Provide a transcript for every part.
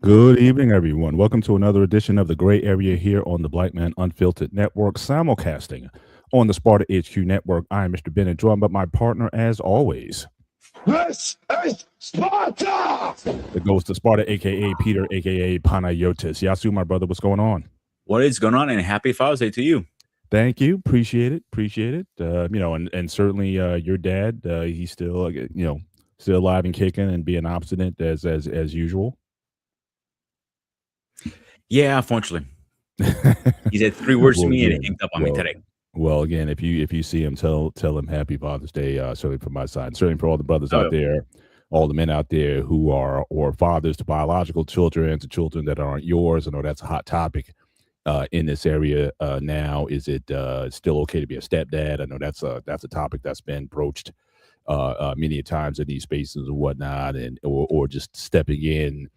Good evening, everyone. Welcome to another edition of the Gray Area here on the Black Man Unfiltered Network, simulcasting on the Sparta HQ Network. I am Mr. Bennett, joined by my partner, as always. This is Sparta! The ghost of Sparta, a.k.a. Peter, a.k.a. Panayotis. Yasu, my brother, what's going on? What is going on? And happy Father's Day to you. Thank you. Appreciate it. And certainly your dad, he's still, still alive and kicking and being obstinate as usual. Yeah, unfortunately. He said 3 words to me and it hanged up on me today. Well, again, if you see him, tell him Happy Father's Day, certainly from my side, and certainly for all the brothers out there, all the men out there who are or fathers to biological children, to children that aren't yours. I know that's a hot topic in this area now. Is it still okay to be a stepdad? I know that's a topic that's been broached many times in these spaces and whatnot, and or just stepping in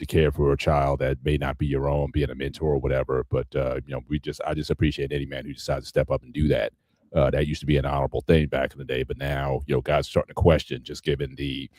to care for a child that may not be your own, being a mentor or whatever. But I just appreciate any man who decides to step up and do that. That used to be an honorable thing back in the day, but now guys starting to question, just given the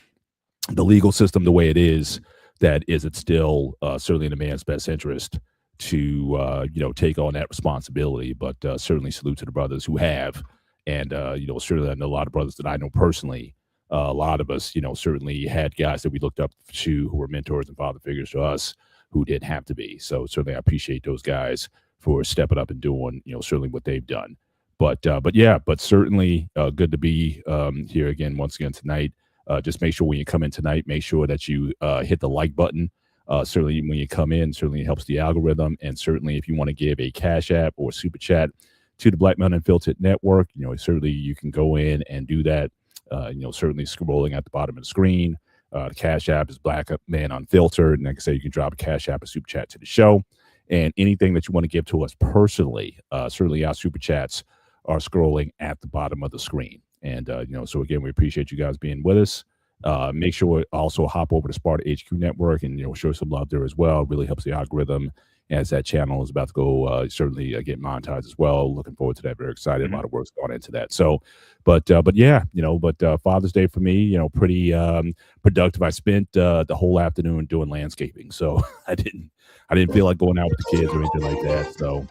legal system the way it is, that is it still certainly in a man's best interest to take on that responsibility. But certainly salute to the brothers who have, and certainly I know a lot of brothers that I know personally. A lot of us, certainly had guys that we looked up to who were mentors and father figures to us who didn't have to be. So certainly I appreciate those guys for stepping up and doing, certainly what they've done. But certainly good to be here once again tonight. Just make sure when you come in tonight, make sure that you hit the like button. Certainly when you come in, certainly helps the algorithm. And certainly if you want to give a Cash App or Super Chat to the Black Man Unfiltered Network, certainly you can go in and do that. Certainly scrolling at the bottom of the screen. The Cash App is Black Man Unfiltered. And like I say, you can drop a Cash App or Super Chat to the show. And anything that you want to give to us personally, certainly our Super Chats are scrolling at the bottom of the screen. And, so again, we appreciate you guys being with us. Make sure also hop over to Sparta HQ Network and, show some love there as well. It really helps the algorithm as that channel is about to go certainly get monetized as well. Looking forward to that. Very excited. Mm-hmm. A lot of work's gone into that. So, but Father's Day for me, pretty productive. I spent the whole afternoon doing landscaping. So I didn't feel like going out with the kids or anything like that.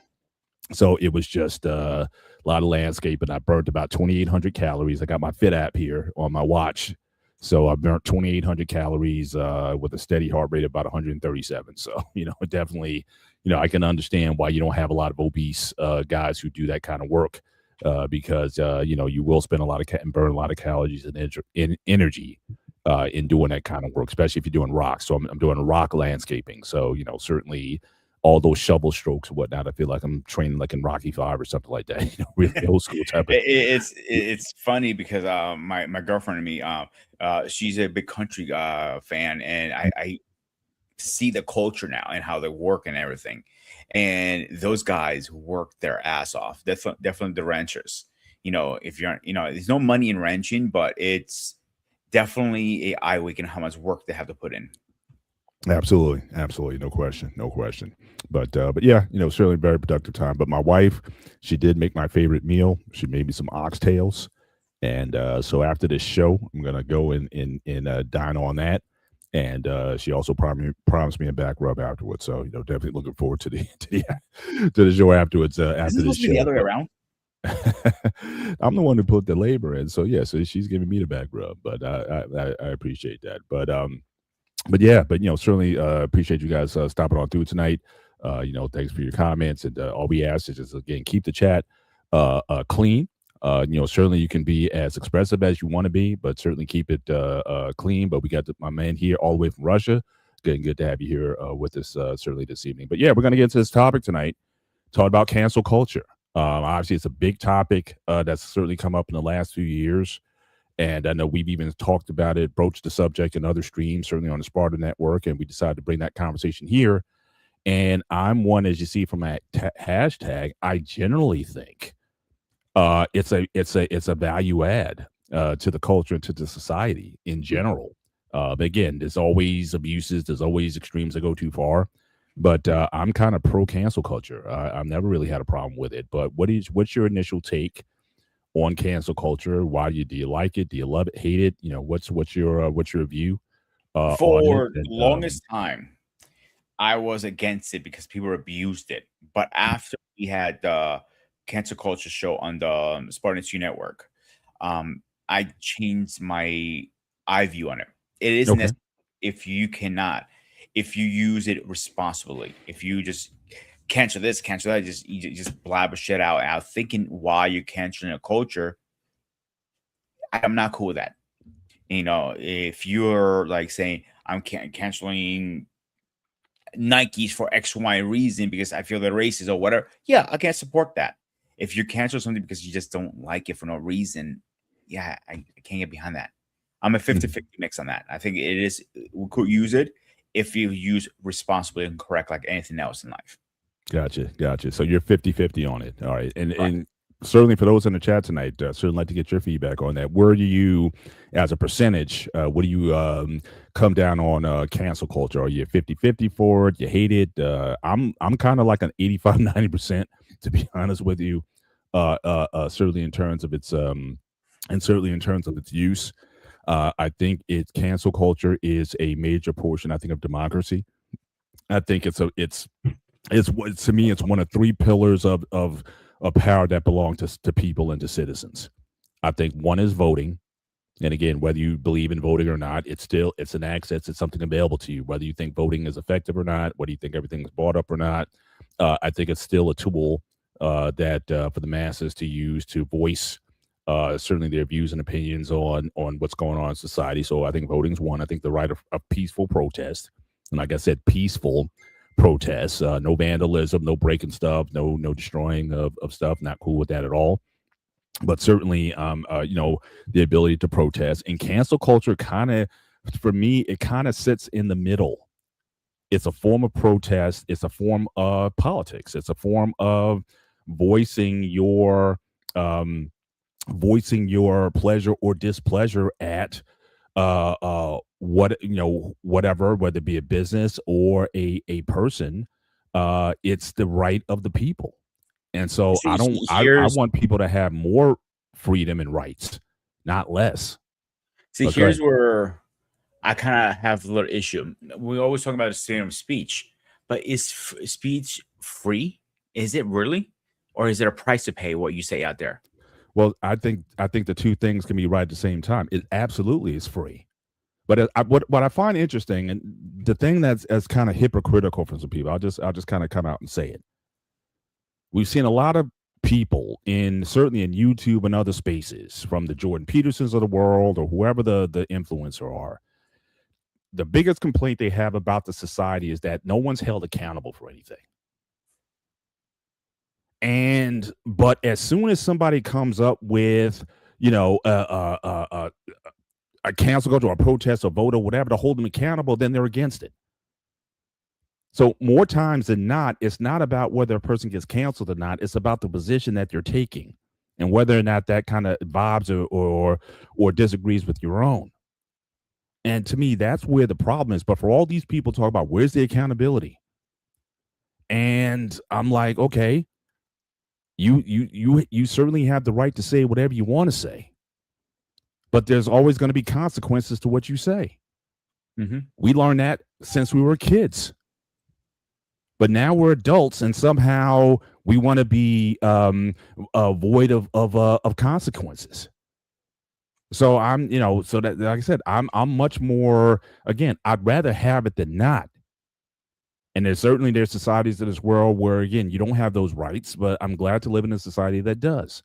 So it was just a lot of landscaping. I burnt about 2,800 calories. I got my Fit app here on my watch. So I burnt 2,800 calories with a steady heart rate of about 137. So, definitely, I can understand why you don't have a lot of obese guys who do that kind of work because, you will spend a lot of and burn a lot of calories and energy in doing that kind of work, especially if you're doing rock. So I'm doing rock landscaping. So, certainly all those shovel strokes and whatnot, I feel like I'm training like in Rocky V or something like that, really old school type of. It's funny because my girlfriend and me, she's a big country fan, and I see the culture now and how they work and everything. And those guys work their ass off. Definitely the ranchers. If you're, there's no money in ranching, but it's definitely a eye week and how much work they have to put in. Absolutely, no question. But yeah, certainly very productive time. But my wife, she did make my favorite meal. She made me some oxtails, and so after this show, I'm gonna go and dine on that. And she also promised me a back rub afterwards. So definitely looking forward to the to the show afterwards. Is After this this supposed to be the show, other way around? I'm the one who put the labor in. So yeah, so she's giving me the back rub, but I appreciate that. But yeah, but certainly appreciate you guys stopping on through tonight. Thanks for your comments, and all we ask is just again keep the chat clean. Certainly you can be as expressive as you want to be, but certainly keep it clean. But we got my man here all the way from Russia. Getting good to have you here with us certainly this evening. But yeah, we're gonna get into this topic tonight. Talk about cancel culture. Obviously, it's a big topic that's certainly come up in the last few years. And I know we've even talked about it, broached the subject in other streams, certainly on the Sparta Network, and we decided to bring that conversation here. And I'm one, as you see from that hashtag, I generally think it's a value add to the culture and to the society in general. But again, there's always abuses, there's always extremes that go too far. But I'm kind of pro cancel culture. I've never really had a problem with it. But what's your initial take on cancel culture? Why do you like it? Do you love it? Hate it? What's your view on it? For the And, longest time, I was against it because people abused it. But after we had the cancel culture show on the Spartan Network, I changed my eye view on it. It isn't okay, if you use it responsibly, if you just cancel this, cancel that, you just blabber shit out thinking why you're canceling a culture. I'm not cool with that. If you're like saying I'm canceling Nikes for X, Y reason because I feel they're racist or whatever, yeah, I can't support that. If you cancel something because you just don't like it for no reason, yeah, I can't get behind that. I'm a 50-50 mix on that. I think it is, we could use it if you use responsibly and correct like anything else in life. Gotcha. So you're 50-50 on it. All right. Right. And certainly for those in the chat tonight, certainly like to get your feedback on that. Where do you, as a percentage, what do you come down on cancel culture? Are you 50-50 for it? You hate it? I'm kind of like an 85-90%, to be honest with you. Certainly in terms of its use. I think cancel culture is a major portion, I think, of democracy. I think to me, it's one of three pillars of power that belong to people and to citizens. I think one is voting. And again, whether you believe in voting or not, it's an access. It's something available to you, whether you think voting is effective or not, whether you think everything is bought up or not. I think it's still a tool that for the masses to use to voice certainly their views and opinions on what's going on in society. So I think voting's one. I think the right of peaceful protest. And like I said, peaceful protests, no vandalism, no breaking stuff, no destroying of stuff. Not cool with that at all. But certainly, the ability to protest and cancel culture for me, it kind of sits in the middle. It's a form of protest. It's a form of politics. It's a form of voicing your pleasure or displeasure at whatever, whether it be a business or a person. It's the right of the people. And so I want people to have more freedom and rights, not less. See, here's where I kind of have a little issue. We always talk about the freedom of speech, but is speech free? Is it really? Or is there a price to pay what you say out there? Well, I think the two things can be right at the same time. It absolutely is free. But what I find interesting, and the thing that's kind of hypocritical for some people, I'll just kind of come out and say it. We've seen a lot of people certainly in YouTube and other spaces, from the Jordan Petersons of the world or whoever the influencer are. The biggest complaint they have about the society is that no one's held accountable for anything. But as soon as somebody comes up with, a cancel culture or a protest or vote or whatever to hold them accountable, then they're against it. So more times than not, it's not about whether a person gets canceled or not. It's about the position that they're taking and whether or not that kind of vibes or disagrees with your own. And to me, that's where the problem is. But for all these people talk about where's the accountability, and I'm like, okay, you certainly have the right to say whatever you want to say, but there's always going to be consequences to what you say. We learned that since we were kids. But now we're adults, and somehow we want to be void of consequences. So I'm, so that, like I said, I'm much more, again, I'd rather have it than not. And there's societies in this world where, again, you don't have those rights, but I'm glad to live in a society that does.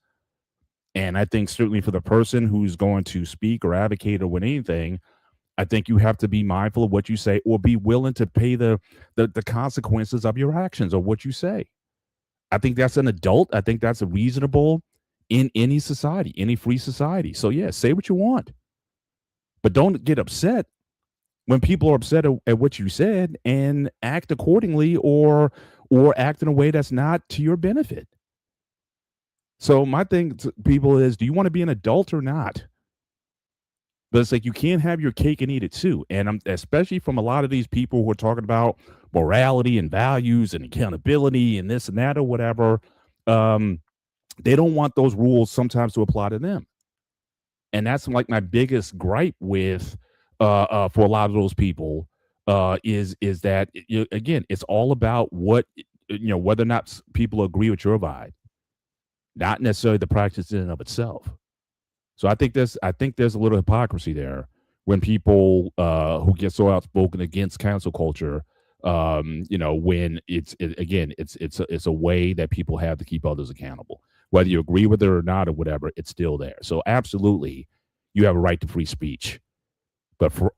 And I think certainly for the person who's going to speak or advocate or with anything, I think you have to be mindful of what you say, or be willing to pay the consequences of your actions or what you say. I think that's an adult. I think that's a reasonable in any society, any free society. So yeah, say what you want, but don't get upset when people are upset at what you said, and act accordingly, or act in a way that's not to your benefit. So my thing to people is, do you want to be an adult or not? But it's like, you can't have your cake and eat it too. And I'm, especially from a lot of these people who are talking about morality and values and accountability and this and that or whatever, they don't want those rules sometimes to apply to them. And that's like my biggest gripe with for a lot of those people is that again, it's all about what, whether or not people agree with your vibe, not necessarily the practice in and of itself. So I think there's a little hypocrisy there when people who get so outspoken against cancel culture, when it's a way that people have to keep others accountable, whether you agree with it or not or whatever. It's still there. So absolutely, you have a right to free speech, but for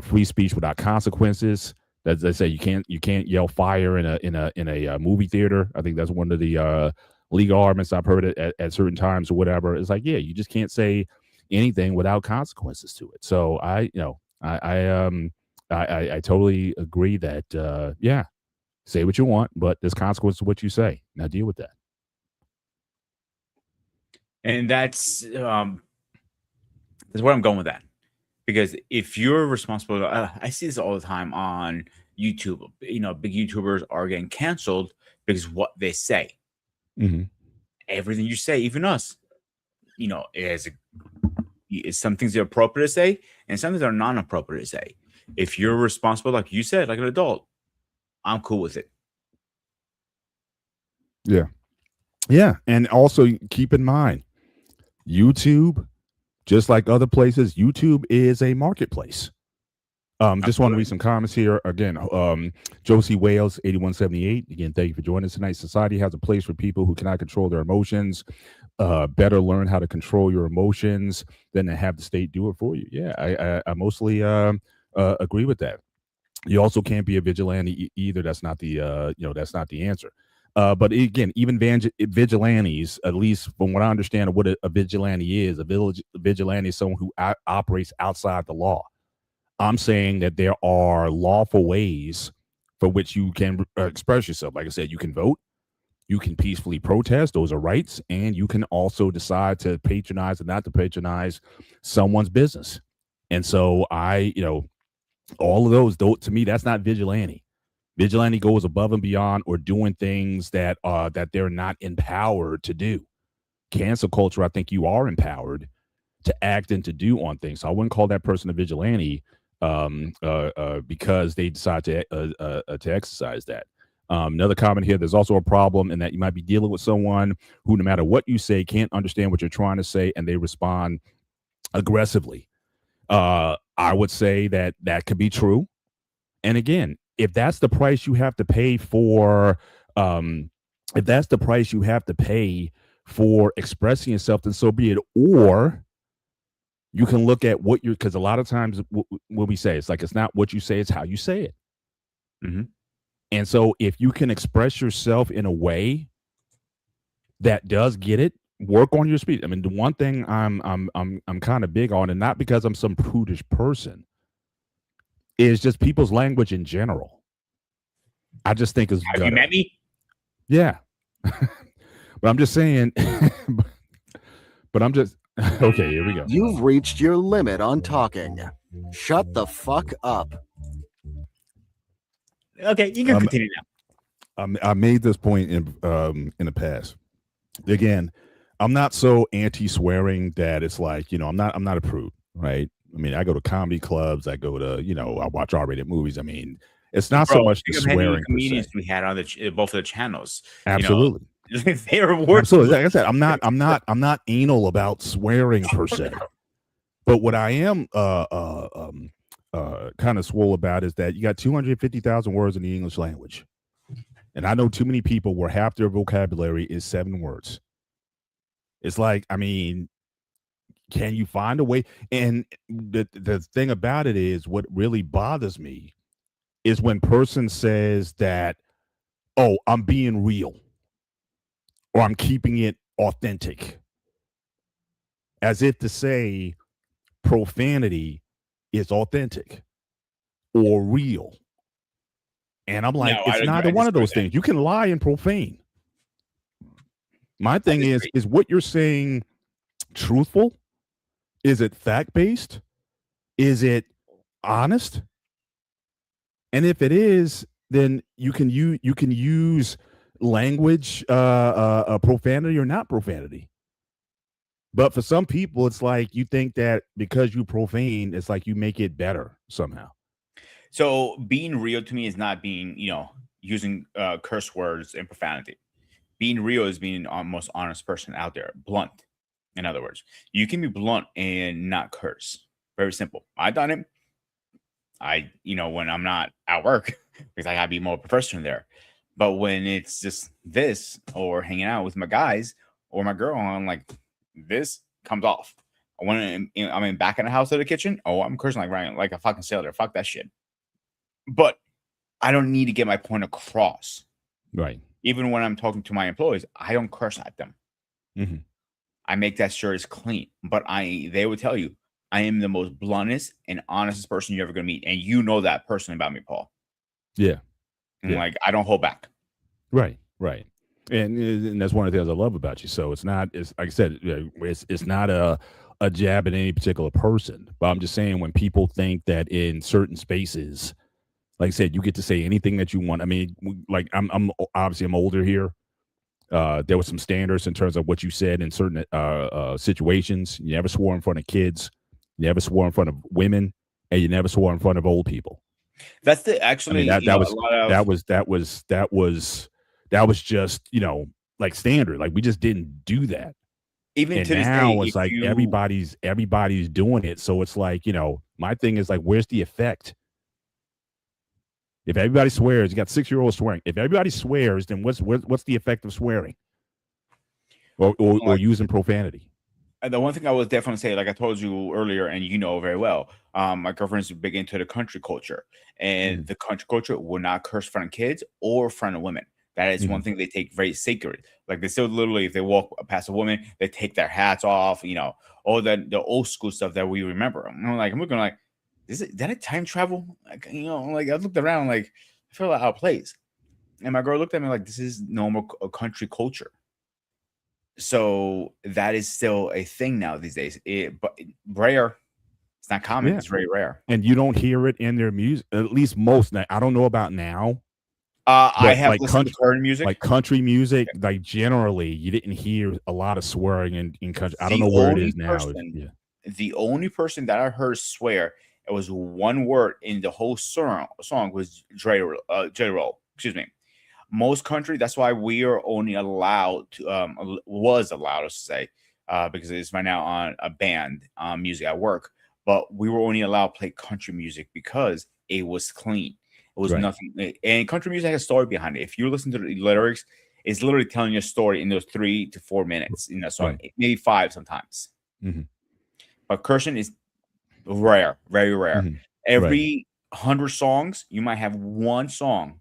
free speech without consequences. As they say, you can't yell fire in a movie theater. I think that's one of the legal arguments I've heard at certain times or whatever. It's like, yeah, you just can't say anything without consequences to it. So I totally agree that yeah, say what you want, but there's consequences to what you say. Now deal with that. And that's where I'm going with that. Because if you're responsible, I see this all the time on YouTube. Big YouTubers are getting canceled because of what they say. Mm-hmm. Everything you say, even us, is some things are appropriate to say, and some things are non appropriate to say. If you're responsible, like you said, like an adult, I'm cool with it. Yeah. Yeah. And also keep in mind, YouTube, just like other places, YouTube is a marketplace. Just want to read some comments here. Again, Josie Wales, 8178. Again, thank you for joining us tonight. Society has a place for people who cannot control their emotions. Better learn how to control your emotions than to have the state do it for you. Yeah, I mostly agree with that. You also can't be a vigilante either. That's not the that's not the answer. But again, even vigilantes, at least from what I understand of what a vigilante is, a vigilante is someone who operates outside the law. I'm saying that there are lawful ways for which you can express yourself. Like I said, you can vote, you can peacefully protest. Those are rights. And you can also decide to patronize or not to patronize someone's business. And so all of those, though, to me, that's not vigilante. Vigilante goes above and beyond or doing things that they're not empowered to do. Cancel culture, I think you are empowered to act and to do on things. So I wouldn't call that person a vigilante because they decide to exercise that. Another comment here, there's also a problem in that you might be dealing with someone who, no matter what you say, can't understand what you're trying to say, and they respond aggressively. I would say that could be true. And again, if that's the price you have to pay for, expressing yourself, then so be it. Or you can look at what you're, because a lot of times what we say, it's like, it's not what you say, it's how you say it. Mm-hmm. And so if you can express yourself in a way that does get it, work on your speech. I mean, the one thing I'm kind of big on, and not because I'm some prudish person, is just people's language in general. I just think is Have you met me? Yeah. But I'm just saying, but I'm just, okay, here we go. You've reached your limit on talking. Shut the fuck up. Okay, you can continue now. I made this point in the past. Again, I'm not so anti-swearing that it's like, I'm not a prude, right? I mean, I go to comedy clubs. I go to, I watch R-rated movies. I mean, it's not so Bro, much the think of how many swearing per se. comedians we had on both of the channels. Absolutely. They were worth. Absolutely. Like I said, I'm not anal about swearing per se. But what I am kind of swole about is that you got 250,000 words in the English language. And I know too many people where half their vocabulary is 7 words. It's like, I mean, can you find a way? And the thing about it is, what really bothers me is when person says that, oh, I'm being real or I'm keeping it authentic, as if to say profanity is authentic or real. And I'm like, No, it's neither one of those things. You can lie and profane. My thing is what you're saying truthful? Is it fact-based? Is it honest? And if it is, then you can use language, profanity or not profanity. But for some people, it's like you think that because you profane, it's like you make it better somehow. So being real to me is not being, using curse words and profanity. Being real is being the most honest person out there, blunt. In other words, you can be blunt and not curse. Very simple. I've done it. When I'm not at work, because I gotta be more professional there. But when it's just this or hanging out with my guys or my girl, I'm like, this comes off. When I'm back in the house or the kitchen, oh, I'm cursing like Ryan, like a fucking sailor. Fuck that shit. But I don't need to get my point across. Right. Even when I'm talking to my employees, I don't curse at them. Mm-hmm. I make that sure it's clean. But they would tell you, I am the most bluntest and honestest person you're ever going to meet. And you know that personally about me, Paul. Yeah. And like, I don't hold back. Right. Right. And that's one of the things I love about you. So it's not, it's like I said, it's not a jab at any particular person. But I'm just saying, when people think that in certain spaces, like I said, you get to say anything that you want. I mean, like I'm obviously I'm older here. There were some standards in terms of what you said in certain situations. You never swore in front of kids. You never swore in front of women, and you never swore in front of old people. That's actually, I mean, that was just, like standard. Like, we just didn't do that. Even and to this now day, it's like everybody's doing it. So it's like, my thing is like, where's the effect? If everybody swears, you got 6-year-olds swearing. If everybody swears, then what's the effect of swearing or using profanity? The one thing I would definitely say, like I told you earlier, and you know very well, my girlfriend's big into the country culture, and the country culture will not curse in front of kids or in front of women. That is one thing they take very sacred. Like, they still literally, if they walk past a woman, they take their hats off, all the old school stuff that we remember. I'm looking like, is that a time travel? Like, like, I looked around, like, I feel out of place. And my girl looked at me like, this is normal country culture. So that is still a thing now these days. But rare. It's not common. Yeah. It's very rare. And you don't hear it in their music, at least most. I don't know about now. I have listened to country music. Like country music, like generally, you didn't hear a lot of swearing in country. I don't know where it is now. The only person that I heard swear, it was one word in the whole song was J-Roll. Excuse me. Most country, that's why we are only allowed to was allowed to say, because it's right now on a band music at work, but we were only allowed to play country music because it was clean. It was nothing, and country music has a story behind it. If you listen to the lyrics, it's literally telling you a story in those 3 to 4 minutes in that song, maybe 5 sometimes. But cursing is rare, very rare. Every 100 songs, you might have one song,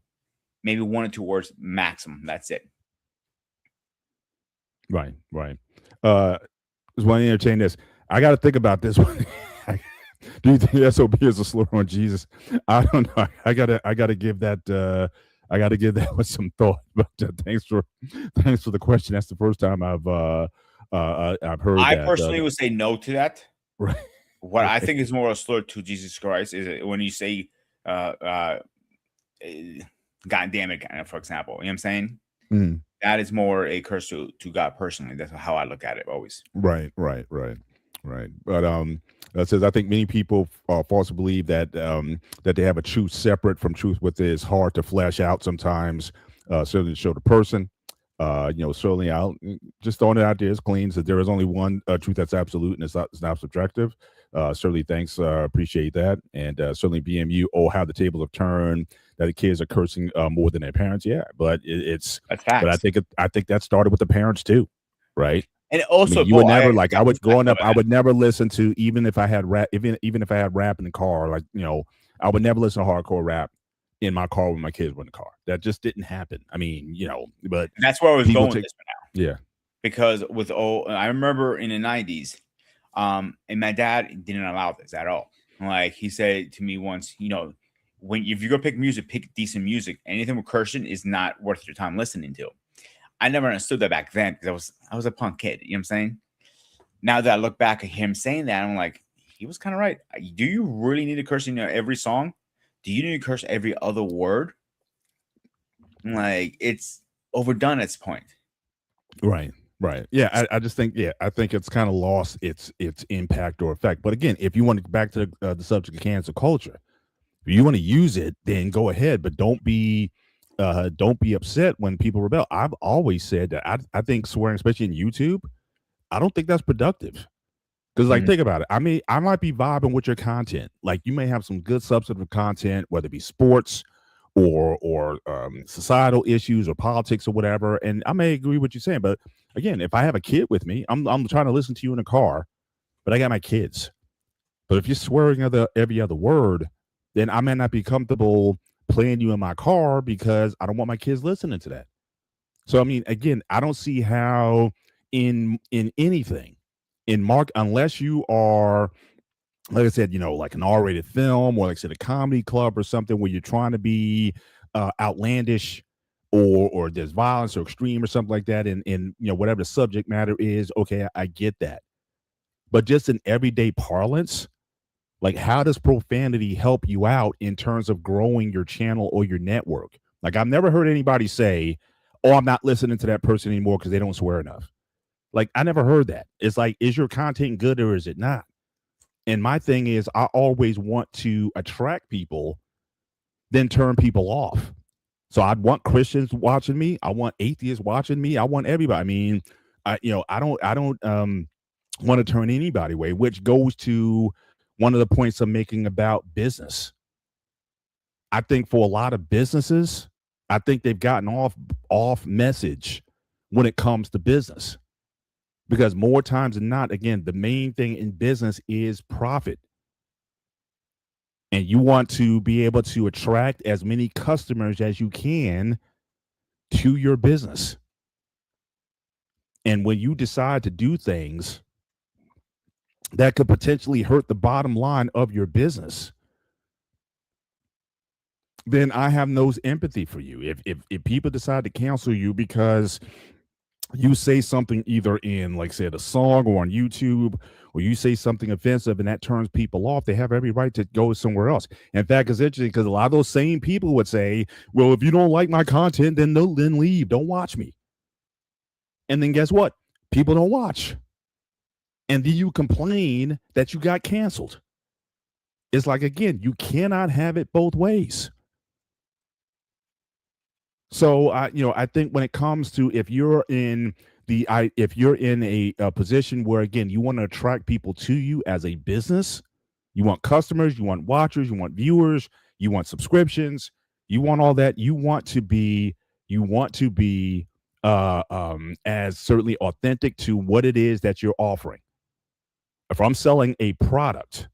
maybe 1 or 2 words maximum. That's it. Right. Just want to entertain this. I got to think about this one. Do you think SOB is a slur on Jesus? I don't know. I gotta give that. I gotta give that with some thought. But thanks for the question. That's the first time I've heard. I personally would say no to that. Right. What I think is more a slur to Jesus Christ is when you say, God damn it, for example. You know what I'm saying? That is more a curse to God personally. That's how I look at it always. Right. Right. But that says I think many people falsely believe that that they have a truth separate from truth, which is hard to flesh out sometimes. Certainly to show the person. Certainly out just throwing it out there as clean. So there is only one truth that's absolute, and it's not subjective. Certainly, thanks. Appreciate that, and certainly BMU. Oh, how the tables have turned. That the kids are cursing more than their parents. Yeah, but it's. That's facts. But I think that started with the parents too, right? And also, you would never like. I would growing up. I would never listen to even if I had rap. Even if I had rap in the car, like I would never listen to hardcore rap in my car when my kids were in the car. That just didn't happen. I mean, but that's where I was going with this now. Yeah, because I remember in the 90s, and my dad didn't allow this at all. Like he said to me once, if you go pick music, pick decent music. Anything with cursing is not worth your time listening to. I never understood that back then because I was a punk kid. You know what I'm saying? Now that I look back at him saying that, I'm like, he was kind of right. Do you really need to curse in every song? Do you need to curse every other word? Like, it's overdone at this point. Right. Yeah, I just think, I think it's kind of lost its impact or effect. But again, if you want to get back to the subject of cancel culture, if you want to use it, then go ahead, but don't be upset when people rebel. I've always said that I think swearing, especially in YouTube, I don't think that's productive. Because think about it. I mean, I might be vibing with your content. Like you may have some good substantive content, whether it be sports or societal issues or politics or whatever. And I may agree with you saying, but again, if I have a kid with me, I'm trying to listen to you in a car, but I got my kids. But if you're swearing every other word, then I may not be comfortable playing you in my car because I don't want my kids listening to that. So I mean, again, I don't see how in anything unless you are, like I said, like an R-rated film or like I said, a comedy club or something where you're trying to be outlandish or there's violence or extreme or something like that. And whatever the subject matter is, okay, I get that. But just in everyday parlance, like how does profanity help you out in terms of growing your channel or your network? Like I've never heard anybody say, oh, I'm not listening to that person anymore because they don't swear enough. Like I never heard that. It's like, is your content good or is it not? And my thing is I always want to attract people, then turn people off. So I'd want Christians watching me. I want atheists watching me. I want everybody. I mean, I don't want to turn anybody away, which goes to one of the points I'm making about business. I think for a lot of businesses, I think they've gotten off message when it comes to business. Because more times than not, again, the main thing in business is profit. And you want to be able to attract as many customers as you can to your business. And when you decide to do things that could potentially hurt the bottom line of your business, then I have no empathy for you. If people decide to cancel you because you say something either in, like, say, a song or on YouTube, or you say something offensive and that turns people off, they have every right to go somewhere else. In fact, it's interesting because a lot of those same people would say, well, if you don't like my content, then leave. Don't watch me. And then guess what? People don't watch. And then you complain that you got canceled. It's like, again, you cannot have it both ways. So I think when it comes to if you're in a position where, again, you want to attract people to you as a business, you want customers, you want watchers, you want viewers, you want subscriptions, you want all that. You want to be as certainly authentic to what it is that you're offering. If I'm selling a product,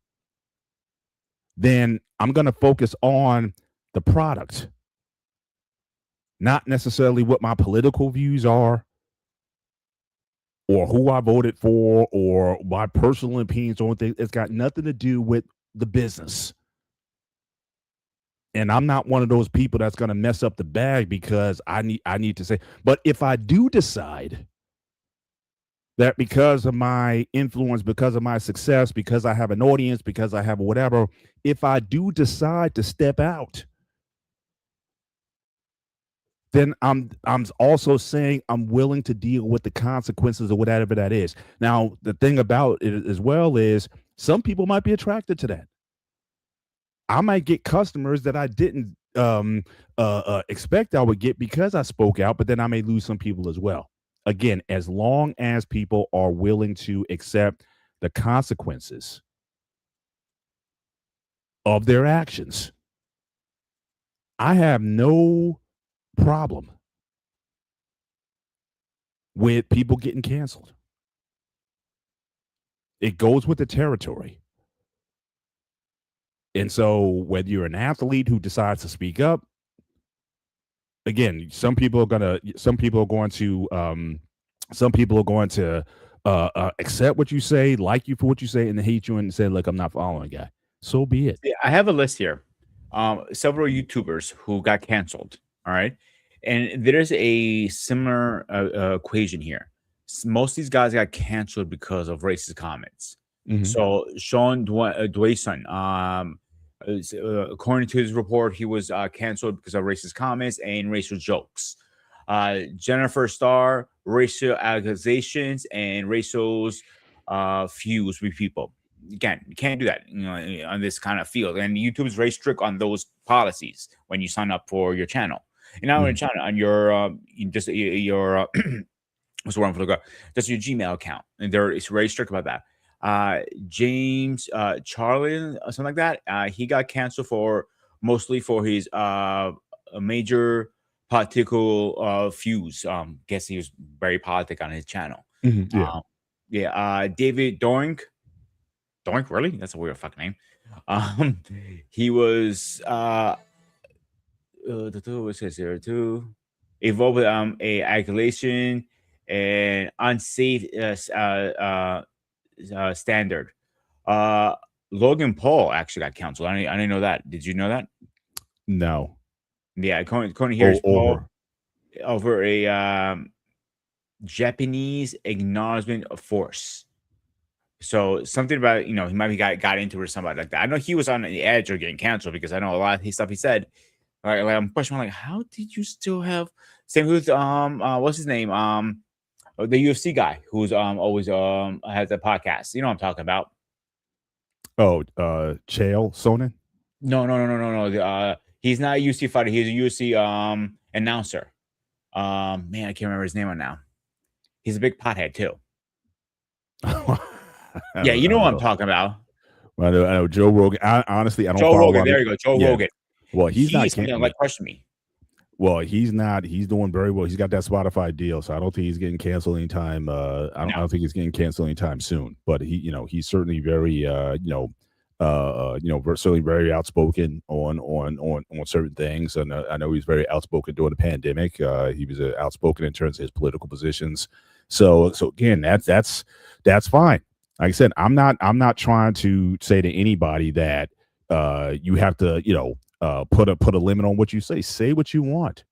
then I'm going to focus on the product, not necessarily what my political views are or who I voted for or my personal opinions on things. It's got nothing to do with the business. And I'm not one of those people that's going to mess up the bag because I need to say, but if I do decide that because of my influence, because of my success, because I have an audience, because I have whatever, if I do decide to step out, then I'm also saying I'm willing to deal with the consequences of whatever that is. Now, the thing about it as well is some people might be attracted to that. I might get customers that I didn't expect I would get because I spoke out, but then I may lose some people as well. Again, as long as people are willing to accept the consequences of their actions, I have no problem with people getting canceled. It goes with the territory. And so whether you're an athlete who decides to speak up, again, some people are going to accept what you say, like you for what you say, and hate you and say, look, I'm not following guy. So be it. I have a list here. Several YouTubers who got canceled. All right. And there's a similar equation here. Most of these guys got canceled because of racist comments. Mhm. So Sean Dwayson, according to his report, he was canceled because of racist comments and racial jokes. Jennifer Starr, racial accusations and racial feuds with people. Again, you can't do that, on this kind of field. And YouTube is very strict on those policies when you sign up for your channel. And now in China, on your your what's the word I'm looking for? Just your Gmail account, and it's very strict about that. James Charlie or something like that. He got canceled mostly for his major political feuds. Guess he was very politic on his channel. Yeah. David Doink, really? That's a weird fucking name. He was what says here too? Involved with a accusation and unsafe standard. Logan Paul actually got canceled. I didn't know that. Did you know that? No. Yeah, according here, Over a Japanese acknowledgement of force. So something about, he might be got into it with somebody like that. I know he was on the edge of getting canceled because I know a lot of his stuff he said. Like I'm questioning, like, how did you still have same with what's his name? The UFC guy who's always has a podcast. You know what I'm talking about. Oh, Chael Sonnen? No. He's not a UFC fighter. He's a UFC announcer. Man, I can't remember his name right now. He's a big pothead too. Yeah, you know what I'm talking about. I know Joe Rogan. Honestly, I don't Joe follow Rogan. There you go, Joe Rogan. Well, he's not like question me. Well, he's not. He's doing very well. He's got that Spotify deal, so I don't think he's getting canceled anytime. I don't think he's getting canceled anytime soon. But he's certainly very, certainly very outspoken on certain things. And I know he's very outspoken during the pandemic. He was outspoken in terms of his political positions. So again, that's fine. Like I said, I'm not trying to say to anybody that you have to, put a limit on what you say. Say what you want.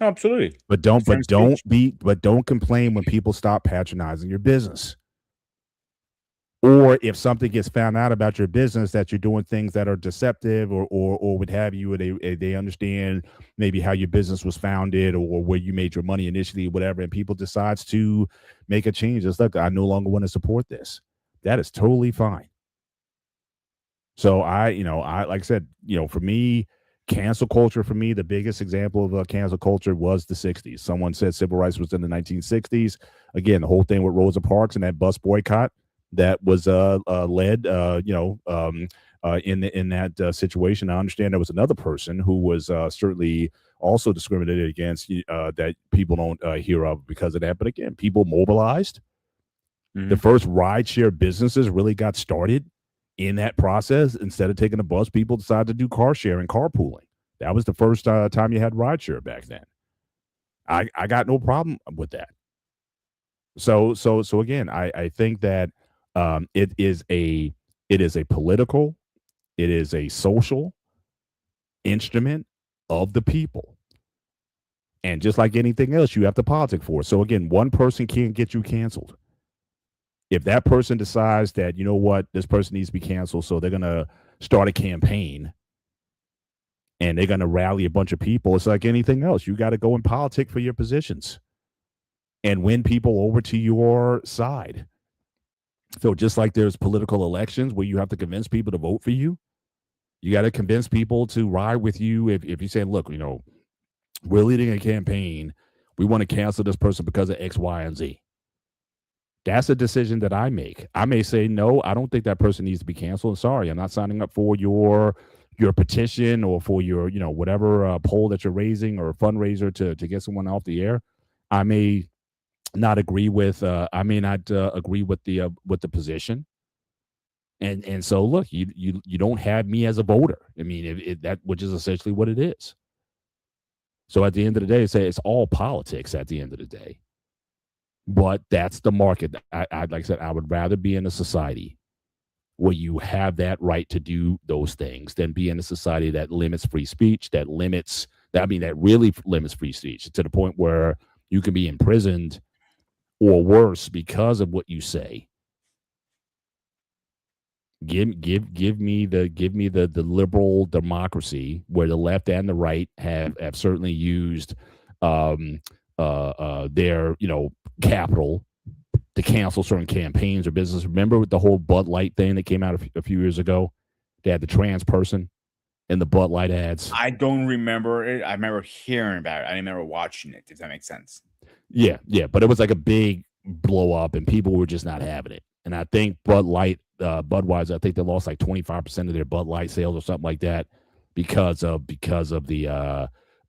Absolutely. But don't complain when people stop patronizing your business. Or if something gets found out about your business that you're doing things that are deceptive or what have you, they understand maybe how your business was founded or where you made your money initially, whatever, and people decides to make a change. It's like, I no longer want to support this. That is totally fine. So I like I said, for me, cancel culture, for me, the biggest example of cancel culture was the 60s. Someone said civil rights was in the 1960s. Again, the whole thing with Rosa Parks and that bus boycott that was led, in that situation. I understand there was another person who was certainly also discriminated against that people don't hear of because of that. But again, people mobilized. Mm-hmm. The first rideshare businesses really got started in that process. Instead of taking a bus, people decided to do car sharing, carpooling. That was the first time you had rideshare back then. I got no problem with that. So again, I think that it is a political, it is a social instrument of the people. And just like anything else, you have to politic for it. So again, one person can't get you canceled. If that person decides that, this person needs to be canceled, so they're going to start a campaign and they're going to rally a bunch of people. It's like anything else. You got to go and politic for your positions and win people over to your side. So just like there's political elections where you have to convince people to vote for you, you got to convince people to ride with you. If you say, look, we're leading a campaign, we want to cancel this person because of X, Y, and Z. That's a decision that I make. I may say, no, I don't think that person needs to be canceled. Sorry, I'm not signing up for your petition or for your, whatever poll that you're raising or fundraiser to get someone off the air. I may not agree with agree with the position. And so look, you don't have me as a voter. I mean, that which is essentially what it is. So at the end of the day, it's all politics at the end of the day. But that's the market. I like I said, I would rather be in a society where you have that right to do those things than be in a society that limits free speech, that really limits free speech to the point where you can be imprisoned or worse because of what you say. Give me the liberal democracy where the left and the right have certainly used their capital to cancel certain campaigns or business. Remember with the whole Bud Light thing that came out a few years ago? They had the trans person in the Bud Light ads. I don't remember it. I remember hearing about it. I didn't remember watching it. Does that make sense? Yeah, but it was like a big blow up, and people were just not having it. And I think Budweiser, I think they lost like 25% of their Bud Light sales or something like that because of the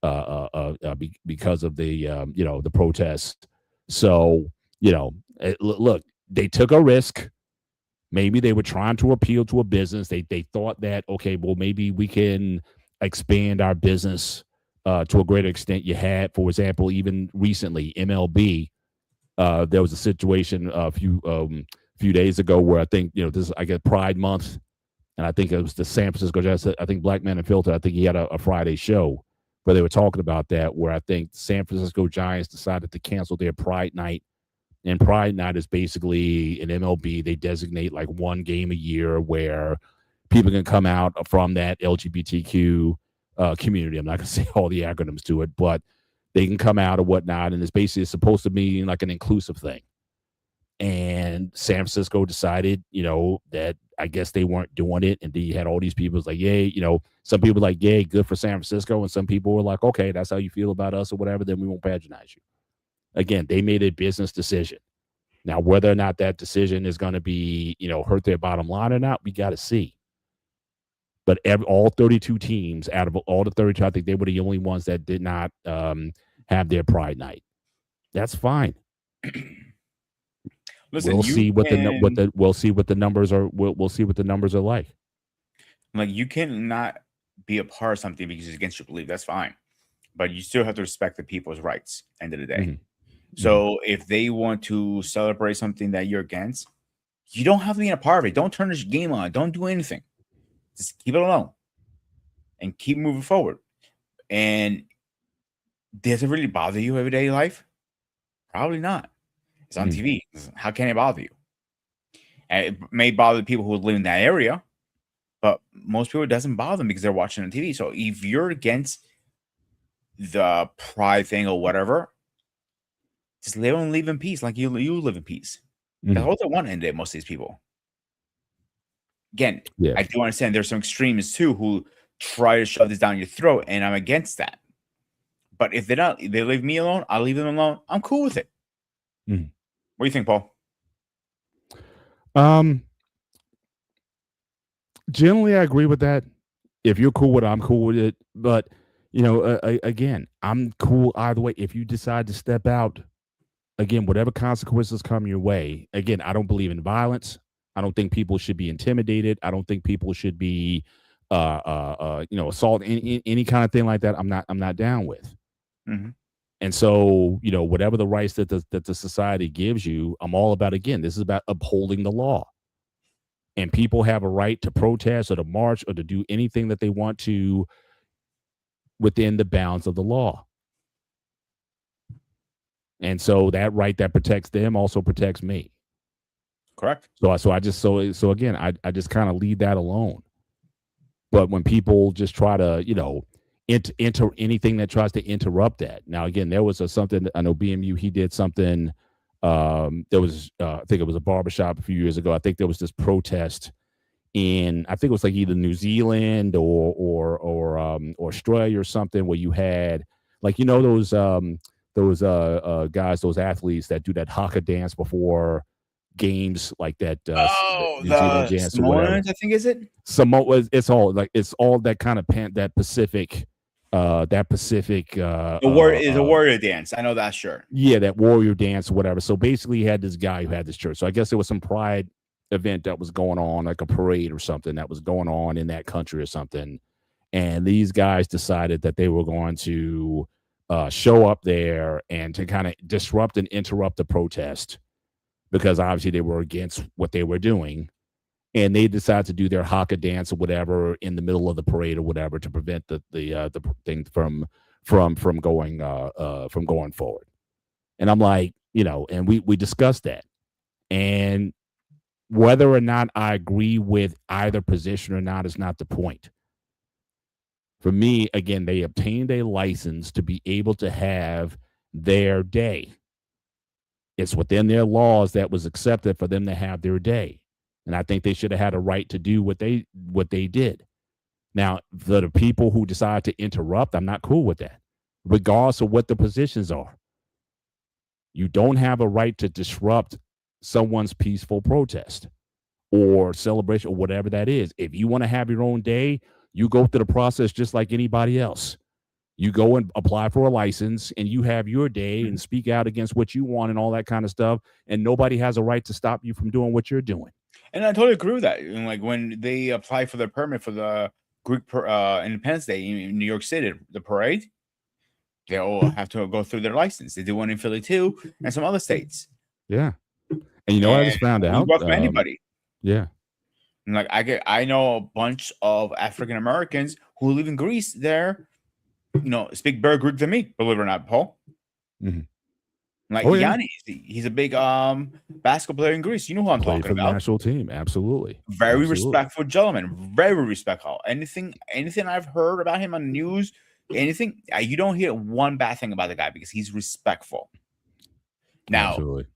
the protest. So look, they took a risk. Maybe they were trying to appeal to a business. They thought that, okay, well, maybe we can expand our business to a greater extent. You had, for example, even recently MLB. There was a situation a few days ago where I think this, I guess, Pride Month, and I think it was the San Francisco Giants. I think Black Man and Filter. I think he had a Friday show where they were talking about that. Where I think San Francisco Giants decided to cancel their Pride Night, and Pride Night is basically in MLB. They designate like one game a year where people can come out from that LGBTQ community. I'm not going to say all the acronyms to it, but they can come out or whatnot, and it's supposed to be like an inclusive thing. And San Francisco decided, that I guess they weren't doing it, and you had all these people like, yay, some people like, yay, good for San Francisco, and some people were like, okay, that's how you feel about us or whatever, then we won't patronize you. Again, they made a business decision. Now, whether or not that decision is going to be, hurt their bottom line or not, we got to see. But all 32 teams, out of all the 32, I think they were the only ones that did not have their Pride Night. That's fine. Listen, we'll see what the numbers are. We'll see what the numbers are like. Like, you cannot be a part of something because it's against your belief. That's fine, but you still have to respect the people's rights. End of the day. Mm-hmm. So if they want to celebrate something that you're against, you don't have to be a part of it. Don't turn this game on. Don't do anything. Just keep it alone and keep moving forward. And does it really bother you everyday life? Probably not. It's on TV. How can it bother you? And it may bother people who live in that area, but most people, it doesn't bother them because they're watching on TV. So if you're against the pride thing or whatever, just live and live in peace, like you live in peace. That's what they want in there, most of these people. Again, I do understand there's some extremists too who try to shove this down your throat, and I'm against that. But if they leave me alone, I'll leave them alone. I'm cool with it. What do you think, Paul? Generally, I agree with that. If you're cool with it, I'm cool with it. But again, I'm cool either way. If you decide to step out, again, whatever consequences come your way. Again, I don't believe in violence. I don't think people should be intimidated. I don't think people should be, assault, any kind of thing like that. I'm not down with. And so, whatever the rights that the society gives you, I'm all about. Again, this is about upholding the law. And people have a right to protest or to march or to do anything that they want to within the bounds of the law. And so that right that protects them also protects me. Correct. So again, I just kind of leave that alone. But when people just try to, into anything that tries to interrupt that. Now, again, there was something I know BMU. He did something. There was I think it was a barbershop a few years ago. I think there was this protest in I think it was like either New Zealand or Australia or something where you had like those guys, those athletes that do that haka dance before games like that Oh, New Zealand the dance or whatever. Samoans, I think, is it? Samoa, it's all that kind of that Pacific The war is a warrior dance. I know that, sure. yeah, that warrior dance or whatever. So basically, you had this guy who had this church. So I guess there was some pride event that was going on, like a parade or something that was going on in that country or something. And these guys decided that they were going to show up there and to kind of disrupt and interrupt the protest because obviously they were against what they were doing. And they decided to do their haka dance or whatever in the middle of the parade or whatever to prevent the thing from going forward. And I'm like, and we discussed that. And whether or not I agree with either position or not is not the point. For me, again, they obtained a license to be able to have their day. It's within their laws that was accepted for them to have their day. And I think they should have had a right to do what they did. Now, the people who decide to interrupt, I'm not cool with that, regardless of what the positions are. You don't have a right to disrupt someone's peaceful protest or celebration or whatever that is. If you want to have your own day, you go through the process just like anybody else. You go and apply for a license and you have your day and speak out against what you want and all that kind of stuff. And nobody has a right to stop you from doing what you're doing. And I totally agree with that. And like when they apply for the permit for the Greek Independence Day in New York City, the parade, they all have to go through their license. They do one in Philly too, and some other states. Yeah, and I just found out. Work for anybody. Yeah, and like I know a bunch of African Americans who live in Greece. There, speak better Greek than me. Believe it or not, Paul. Mm-hmm. Like Yanni, he's a big basketball player in Greece. You know who I'm talking about. The national team, absolutely. Very respectful gentleman, very respectful. Anything I've heard about him on the news, you don't hear one bad thing about the guy because he's respectful. Now, absolutely.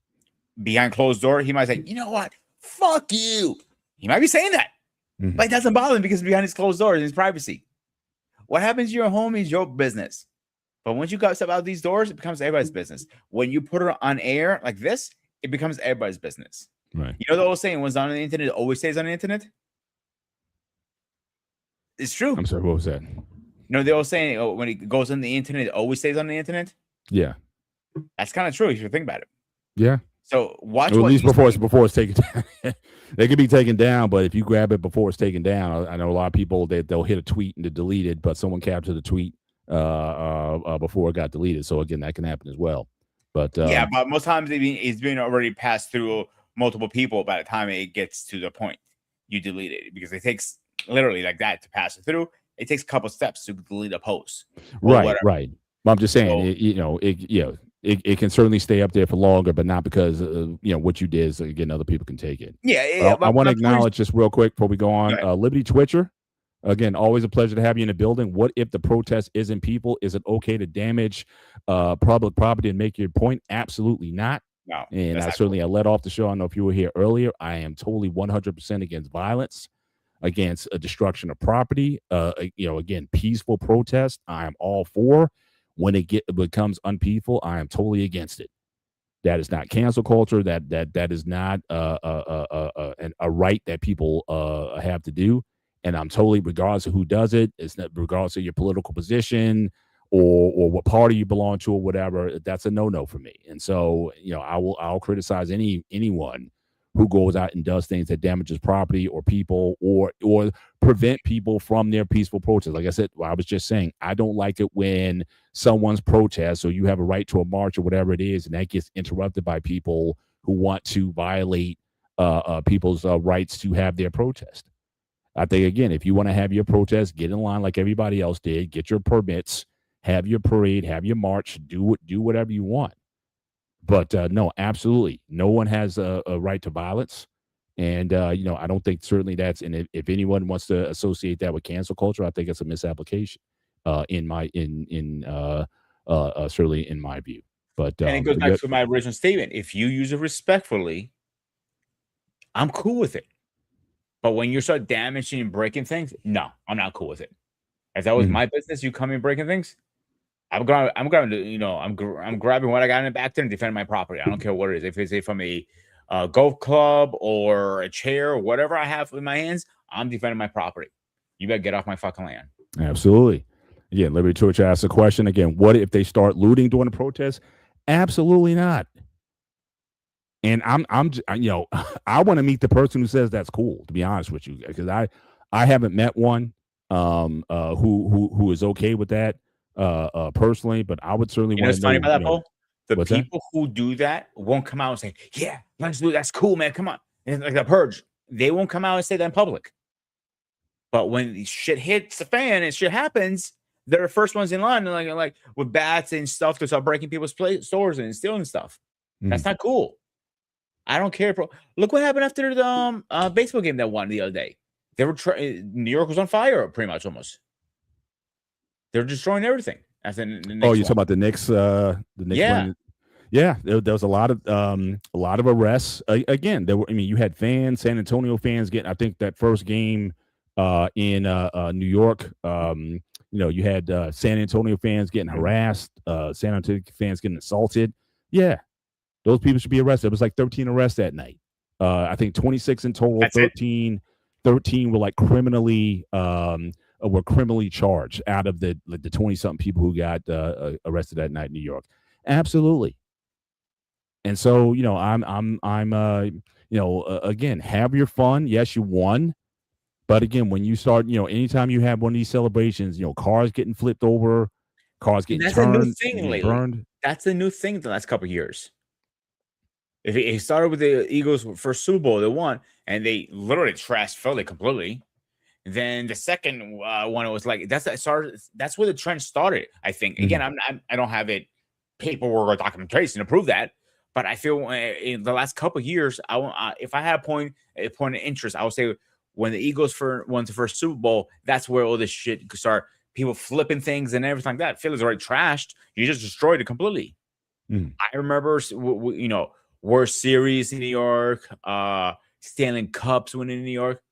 Behind closed door, he might say, "You know what? Fuck you." He might be saying that, but it doesn't bother him because behind his closed doors and his privacy. What happens to your home is your business. But once you step out these doors, it becomes everybody's business. When you put it on air like this, it becomes everybody's business. Right. You know the old saying, what's on the internet always stays on the internet? It's true. I'm sorry, what was that? The old saying, when it goes on the internet, it always stays on the internet? Yeah. That's kind of true if you think about it. Yeah. So watch at least before it's taken down. They can be taken down, but if you grab it before it's taken down, I know a lot of people they'll hit a tweet and delete it, but someone captured the tweet before it got deleted. So again, that can happen as well. But but most times it's been already passed through multiple people by the time it gets to the point you delete it, because it takes literally like that to pass it through. It takes a couple steps to delete a post. Right. But I'm just saying, it can certainly stay up there for longer, but not because what you did is again other people can take it. Yeah. I want to acknowledge just real quick before we go on. Liberty Twitcher, again, always a pleasure to have you in the building. What if the protest isn't people? Is it okay to damage public property and make your point? Absolutely not. No. And I let off the show. I don't know if you were here earlier. I am totally 100% against violence, against a destruction of property. Again, peaceful protest, I am all for. When it becomes unpeaceful, I am totally against it. That is not cancel culture. That is not a right that people have to do. And I'm totally, regardless of who does it, it's not regardless of your political position or what party you belong to or whatever. That's a no for me. And so I'll criticize anyone who goes out and does things that damages property or people or prevent people from their peaceful protest. Like I said, I was just saying, I don't like it when someone's protest, or you have a right to a march or whatever it is, and that gets interrupted by people who want to violate people's rights to have their protest. I think, again, if you want to have your protest, get in line like everybody else did, get your permits, have your parade, have your march, do whatever you want. But no, absolutely, no one has a right to violence, and I don't think certainly that's. And if anyone wants to associate that with cancel culture, I think it's a misapplication. certainly in my view. But And it goes back to my original statement. If you use it respectfully, I'm cool with it. But when you start damaging and breaking things, no, I'm not cool with it. If that was my business, you come in breaking things, I'm grabbing, I'm grabbing what I got in the back there and defending my property. I don't care what it is. If it's from a golf club or a chair or whatever I have in my hands, I'm defending my property. You better get off my fucking land. Absolutely. Again, Liberty Church asked the question again: what if they start looting during the protest? Absolutely not. And I'm I want to meet the person who says that's cool. To be honest with you, because I haven't met one who is okay with that personally, but I would certainly want What's to funny know. about that, Paul? The what's that? people who do that won't come out and say, "Yeah, let's do it. That's cool, man. Come on." And like the purge, they won't come out and say that in public. But when shit hits the fan and shit happens, they're the first ones in line, like with bats and stuff to start breaking people's stores and stealing stuff. That's not cool. I don't care, bro. Look what happened after the baseball game that won the other day. They were New York was on fire, pretty much almost. They're destroying everything. After the next you're talking about the Knicks? The Knicks. Yeah. Win. Yeah, there was a lot of arrests. Again, there were. I mean, you had fans, San Antonio fans getting. I think that first game in New York. You had San Antonio fans getting harassed. San Antonio fans getting assaulted. Yeah, those people should be arrested. It was like 13 arrests that night. I think 26 in total. That's 13 were like criminally charged out of the 20-something people who got arrested that night in New York. Absolutely. And so, again, have your fun. Yes, you won. But again, when you start, anytime you have one of these celebrations, cars getting flipped over, cars getting turned, a new thing lately. burned. That's a new thing the last couple of years. If it started with the Eagles' first Super Bowl, they won, and they literally trashed Philly completely. Then the second one, it was like that's where the trend started. I think again, I don't have it paperwork or documentation to prove that, but I feel in the last couple of years, if I had a point of interest, I would say when the Eagles won the first Super Bowl, that's where all this shit could start. People flipping things and everything like that. Philly's already trashed. You just destroyed it completely. I remember, World Series in New York, Stanley Cups winning in New York.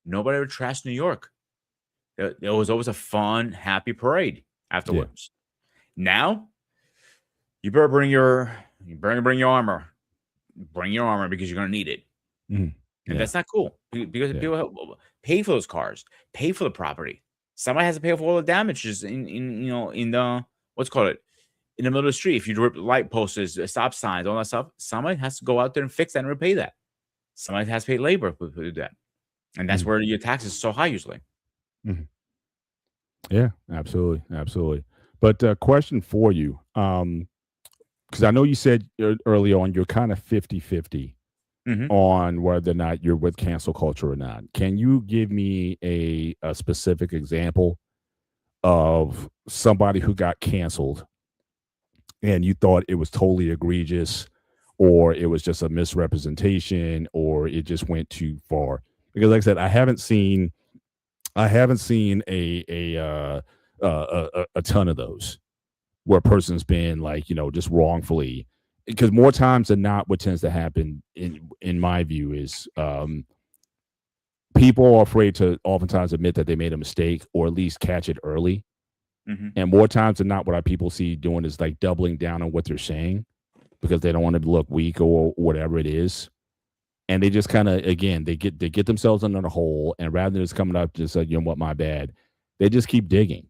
Nobody ever trashed New York. It was always a fun, happy parade afterwards. Yeah. Now, you better bring your armor. Bring your armor because you're gonna need it. And that's not cool because people pay for those cars, pay for the property. Somebody has to pay for all the damages in the what's called it. In the middle of the street, if you rip light posts, stop signs, all that stuff, somebody has to go out there and fix that and repay that. Somebody has to pay labor to do that. And that's where your taxes are so high usually. Yeah, absolutely. But question for you, because I know you said early on you're kind of 50-50 on whether or not you're with cancel culture or not. Can you give me a specific example of somebody who got canceled and you thought it was totally egregious, or it was just a misrepresentation, or it just went too far? Because, like I said, I haven't seen a ton of those where a person's been like, just wrongfully. Because more times than not, what tends to happen, in my view, is people are afraid to oftentimes admit that they made a mistake, or at least catch it early. And more times than not, what people see doing is like doubling down on what they're saying because they don't want to look weak or whatever it is. And they just kind of, again, they get themselves under the hole, and rather than just coming up just like, what, my bad, they just keep digging.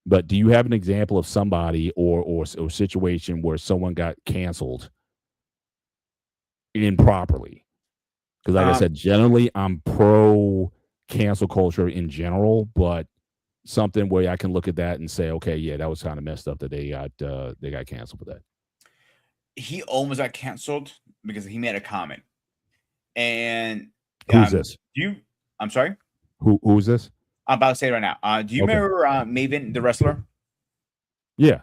But do you have an example of somebody or situation where someone got canceled improperly? Because like I said, generally I'm pro cancel culture in general, but something where I can look at that and say, okay, yeah, that was kind of messed up that they got canceled for that. He almost got canceled because he made a comment. And who's this? I'm sorry? Who's this? I'm about to say it right now. Do you remember Maven, the wrestler? Yeah.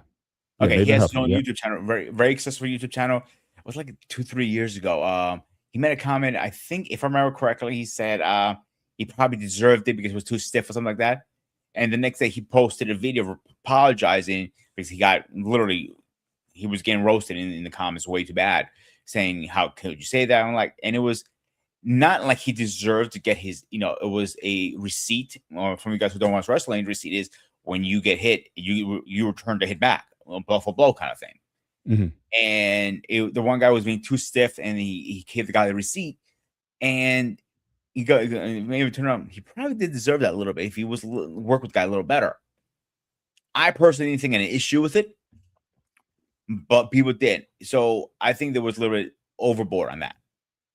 Okay, he has his own YouTube channel, very, very successful YouTube channel. It was like 2-3 years ago. He made a comment. I think, if I remember correctly, he said he probably deserved it because it was too stiff or something like that. And the next day he posted a video apologizing because he was getting roasted in the comments way too bad, saying, how could you say that? I'm like, and it was not like he deserved to get his, it was a receipt, or from you guys who don't watch wrestling, receipt is when you get hit, you return to hit back, blow for blow kind of thing. Mm-hmm. And the one guy was being too stiff, and he gave the guy the receipt, and he maybe turn around. He probably did deserve that a little bit if he was work with the guy a little better. I personally didn't think any issue with it, but people did. So I think there was a little bit overboard on that.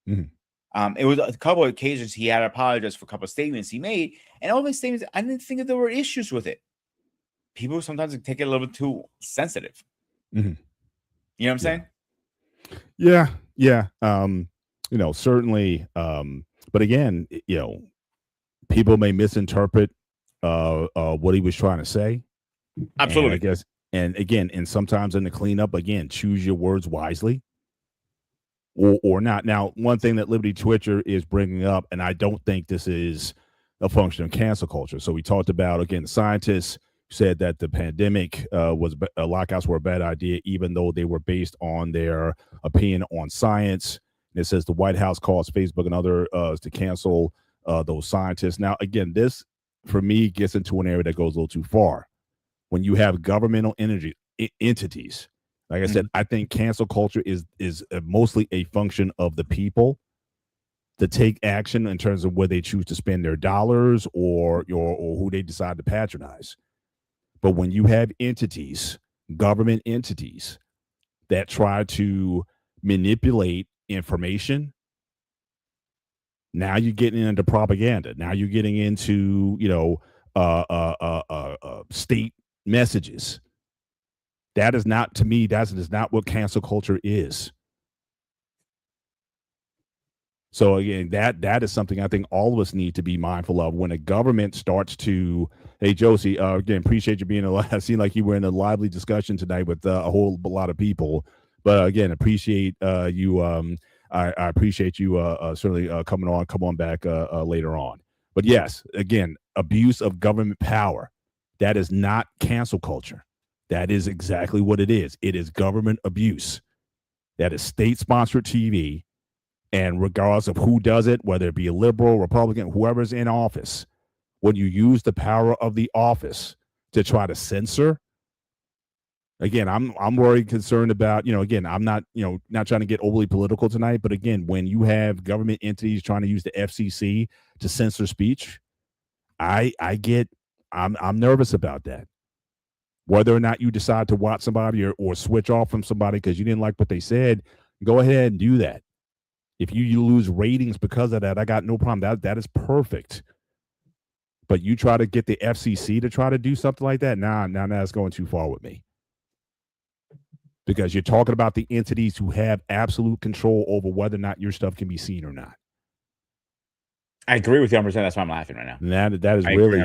Mm-hmm. It was a couple of occasions he had apologized for a couple of statements he made, and all these statements, I didn't think that there were issues with it. People sometimes take it a little bit too sensitive. Mm-hmm. You know what I'm saying? Yeah. Certainly. But again, people may misinterpret what he was trying to say. Absolutely. And I guess, and again, and sometimes in the cleanup, again, choose your words wisely. Or not. Now, one thing that Liberty Twitcher is bringing up, and I don't think this is a function of cancel culture. So we talked about, again, scientists said that the pandemic lockouts were a bad idea, even though they were based on their opinion on science. And it says the White House calls Facebook and other to cancel those scientists. Now, again, this, for me, gets into an area that goes a little too far. When you have governmental entities, like I said, I think cancel culture is mostly a function of the people to take action in terms of where they choose to spend their dollars or who they decide to patronize. But when you have entities, government entities, that try to manipulate information, now you're getting into propaganda. Now you're getting into state messages. That is not, to me, that is not what cancel culture is. So again, that is something I think all of us need to be mindful of when a government starts to. Hey, Josie, again, appreciate you being alive. It seemed like you were in a lively discussion tonight with a whole lot of people. But again, appreciate you. I appreciate you certainly coming on. Come on back later on. But yes, again, abuse of government power. That is not cancel culture. That is exactly what it is. It is government abuse. That is state-sponsored TV. And regardless of who does it, whether it be a liberal, Republican, whoever's in office, when you use the power of the office to try to censor, again, I'm worried, concerned about, again, I'm not, not trying to get overly political tonight, but again, when you have government entities trying to use the FCC to censor speech, I'm nervous about that. Whether or not you decide to watch somebody or switch off from somebody because you didn't like what they said, go ahead and do that. If you lose ratings because of that, I got no problem. That is perfect. But you try to get the FCC to try to do something like that, nah, that's going too far with me. Because you're talking about the entities who have absolute control over whether or not your stuff can be seen or not. I agree with you 100%. That's why I'm laughing right now. And that is really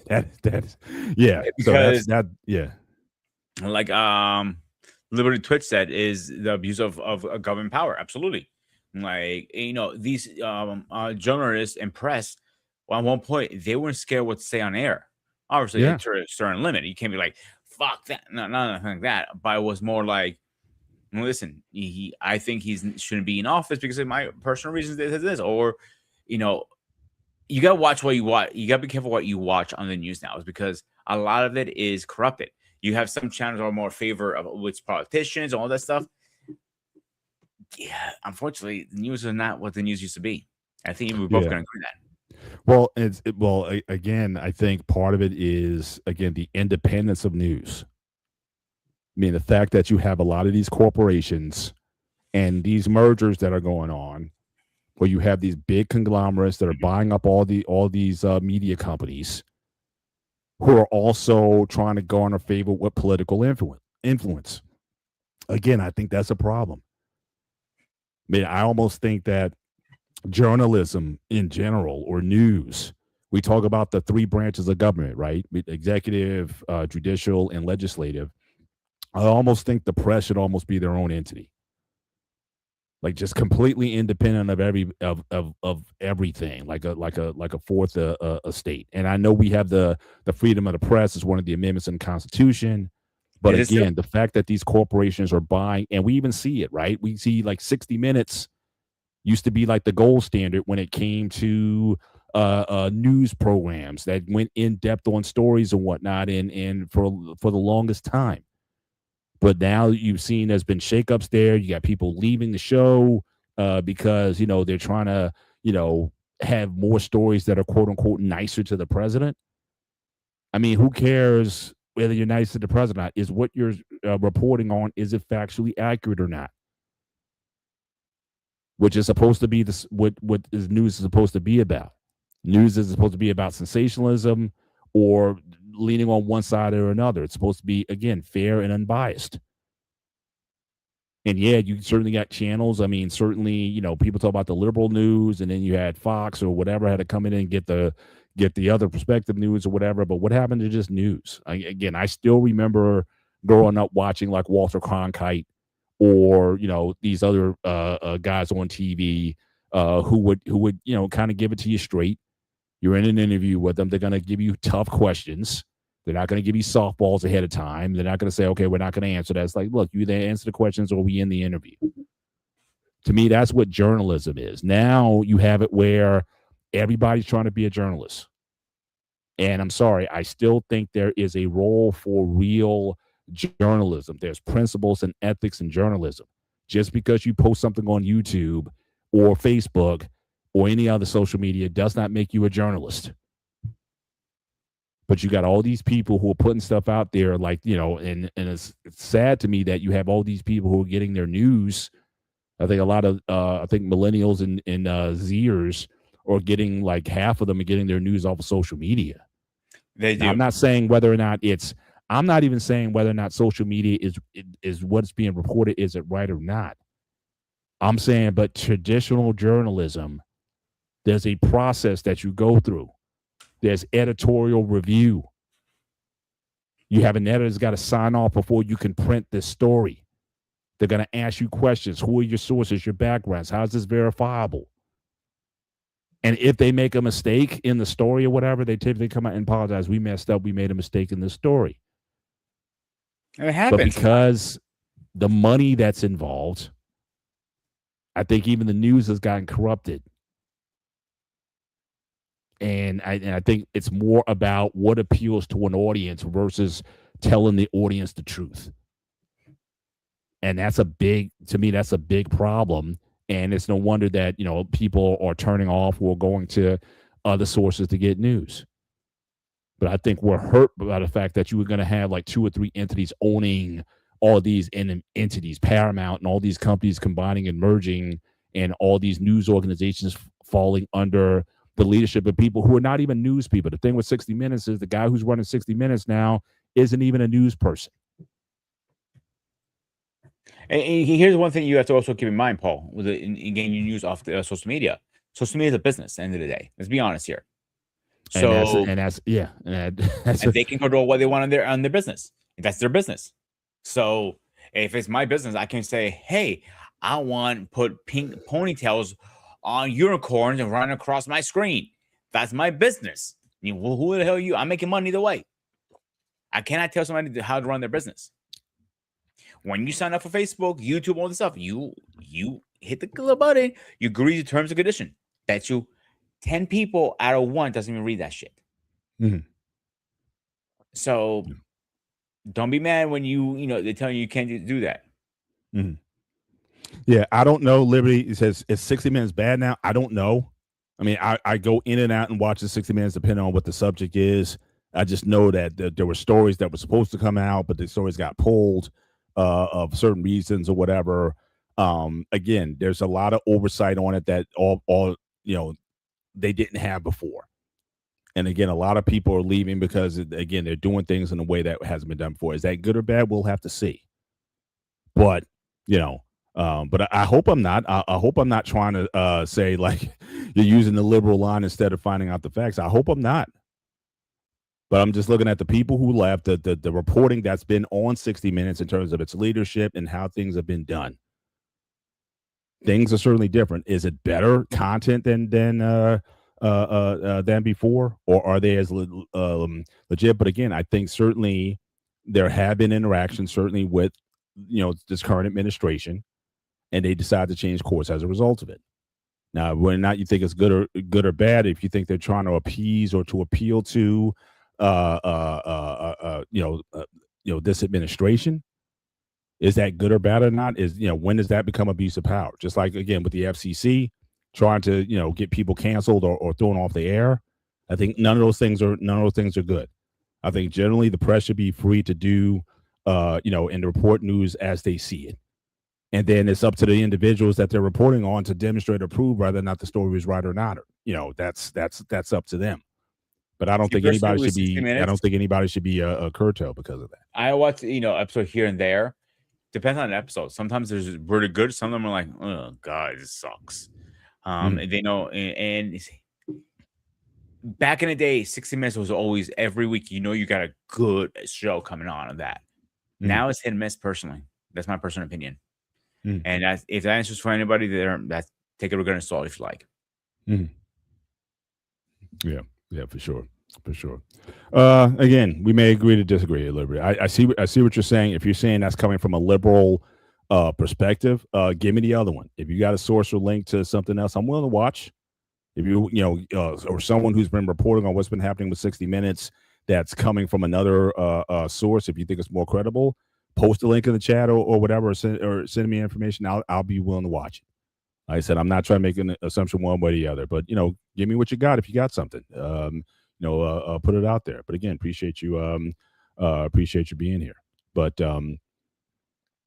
that is yeah. Because so that's yeah. Like Liberty Twitch said, is the abuse of government power. Absolutely. Like, these journalists and press, at one point, they weren't scared what to say on air. Obviously, to a certain limit. You can't be like, fuck that. No, nothing like that. But it was more like, listen, I think he shouldn't be in office because of my personal reasons. This, or, you got to watch what you watch. You got to be careful what you watch on the news now, is because a lot of it is corrupted. You have some channels that are more in favor of which politicians, all that stuff. Yeah, unfortunately, the news is not what the news used to be. I think we're both going to agree that. Well, again, I think part of it is, again, the independence of news. I mean, the fact that you have a lot of these corporations and these mergers that are going on, where you have these big conglomerates that are buying up all these media companies, who are also trying to garner favor with political influence. Again, I think that's a problem. I mean, I almost think that journalism in general, or news, we talk about the three branches of government, right? Executive, judicial, and legislative. I almost think the press should almost be their own entity. like just completely independent of everything, like a fourth estate. And I know we have the freedom of the press is one of the amendments in the Constitution, but Is it still? again, the fact that these corporations are buying, and we even see it, right? We see like 60 Minutes used to be like the gold standard when it came to news programs that went in depth on stories and whatnot, and for the longest time. But now you've seen there's been shakeups there. You got people leaving the show because they're trying to have more stories that are quote unquote nicer to the president. I mean, who cares whether you're nice to the president or not? Is what you're reporting on, is it factually accurate or not? Which is supposed to be this what is news is supposed to be about. News is supposed to be about sensationalism or leaning on one side or another. It's supposed to be, again, fair and unbiased. And yeah, you certainly got channels. I mean, certainly, people talk about the liberal news, and then you had Fox or whatever had to come in and get the other perspective news or whatever. But what happened to just news? I still remember growing up watching like Walter Cronkite or these other guys on TV who would kind of give it to you straight. You're in an interview with them. They're going to give you tough questions. They're not going to give you softballs ahead of time. They're not going to say, okay, we're not going to answer that. It's like, look, you either answer the questions or we end the interview. To me, that's what journalism is. Now you have it where everybody's trying to be a journalist. And I'm sorry, I still think there is a role for real journalism. There's principles and ethics in journalism. Just because you post something on YouTube or Facebook or any other social media does not make you a journalist. But you got all these people who are putting stuff out there, like, and it's sad to me that you have all these people who are getting their news. I think a lot of millennials and Zers are getting, like, half of them are getting their news off of social media. They do. Now, I'm not saying whether or not I'm not even saying whether or not social media is what's being reported, is it right or not. I'm saying, but traditional journalism, there's a process that you go through. There's editorial review. You have an editor that's got to sign off before you can print this story. They're going to ask you questions. Who are your sources, your backgrounds? How is this verifiable? And if they make a mistake in the story or whatever, they typically come out and apologize. We messed up. We made a mistake in the story. It happens. But because the money that's involved, I think even the news has gotten corrupted. And I think it's more about what appeals to an audience versus telling the audience the truth. And that's a big problem. And it's no wonder that, people are turning off or going to other sources to get news. But I think we're hurt by the fact that you were going to have like 2 or 3 entities owning all these entities, Paramount and all these companies combining and merging, and all these news organizations falling under the leadership of people who are not even news people. The thing with 60 Minutes is the guy who's running 60 Minutes now isn't even a news person. And here's one thing you have to also keep in mind, Paul, with in getting your news off the social media. Social media is a business at the end of the day. Let's be honest here. So and they can control what they want on their business. That's their business. So if it's my business, I can say, hey, I want to put pink ponytails on unicorns and run across my screen. That's my business. I mean, who the hell are you? I'm making money either way. I cannot tell somebody how to run their business. When you sign up for Facebook, YouTube, all this stuff, you hit the little button, you agree to terms and conditions. Bet you 10 people out of 1 doesn't even read that shit. Mm-hmm. So don't be mad when they tell you can't do that. Mm-hmm. Yeah, I don't know. Liberty says, is 60 Minutes bad now? I don't know. I mean, I go in and out and watch the 60 Minutes depending on what the subject is. I just know that there were stories that were supposed to come out, but the stories got pulled of certain reasons or whatever. Again, there's a lot of oversight on it that all they didn't have before. And again, a lot of people are leaving because, again, they're doing things in a way that hasn't been done before. Is that good or bad? We'll have to see. But but I hope I'm not. I hope I'm not trying to say like you're using the liberal line instead of finding out the facts. I hope I'm not. But I'm just looking at the people who left, the reporting that's been on 60 Minutes in terms of its leadership and how things have been done. things are certainly different. Is it better content than before, or are they as legit? But again, I think certainly there have been interactions, certainly with this current administration, and they decide to change course as a result of it. Now, whether or not you think it's good or bad, if you think they're trying to appease or to appeal to, this administration, is that good or bad or not? When does that become abuse of power? Just like again with the FCC trying to get people canceled or thrown off the air. I think none of those things are good. I think generally the press should be free to do and to report news as they see it. And then it's up to the individuals that they're reporting on to demonstrate or prove whether or not the story is right or not. That's up to them. But I don't think anybody should be. I don't think anybody should be curtailed because of that. I watch episode here and there. Depends on the episode. Sometimes there's really good. Some of them are like, oh god, this sucks. And they know. And back in the day, 60 Minutes was always every week. You got a good show coming on of that. Now it's hit and miss. Personally, that's my personal opinion. And if that answers for anybody, that's take it with a grain of salt if you like. Yeah, for sure. Again, we may agree to disagree a little bit. I see what you're saying. If you're saying that's coming from a liberal perspective, give me the other one. If you got a source or link to something else, I'm willing to watch. If or someone who's been reporting on what's been happening with 60 Minutes that's coming from another source, if you think it's more credible, post a link in the chat or whatever, or send me information. I'll be willing to watch it. Like I said, I'm not trying to make an assumption one way or the other, but give me what you got if you got something. Put it out there. But again, appreciate you being here. But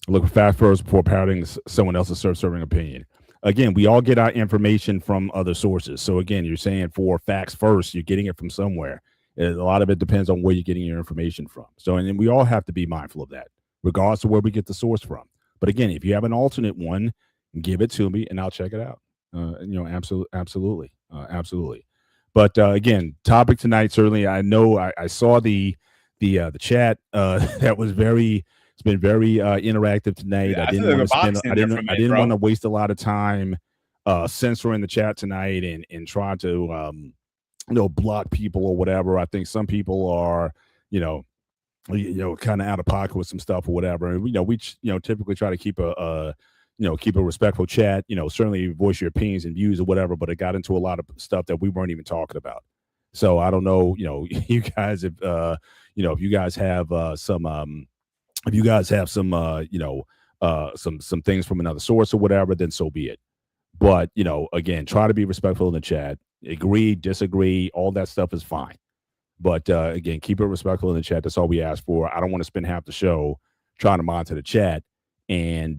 look fast first before parroting someone else's self-serving opinion. Again, we all get our information from other sources. So again, you're saying for facts first, you're getting it from somewhere. A lot of it depends on where you're getting your information from. So, and we all have to be mindful of that, regardless of where we get the source from. But again, if you have an alternate one, give it to me and I'll check it out. Absolutely. But again, topic tonight, certainly, I know I saw the chat that was it's been very interactive tonight. Yeah, I didn't want to waste a lot of time censoring the chat tonight and trying to block people or whatever. I think some people are kind of out of pocket with some stuff or whatever. And we typically try to keep keep a respectful chat, certainly voice your opinions and views or whatever, but it got into a lot of stuff that we weren't even talking about. So I don't know, you guys, if you guys have some things from another source or whatever, then so be it. But, again, try to be respectful in the chat. Agree, disagree, all that stuff is fine. But again, keep it respectful in the chat. That's all we ask for. I don't want to spend half the show trying to monitor the chat and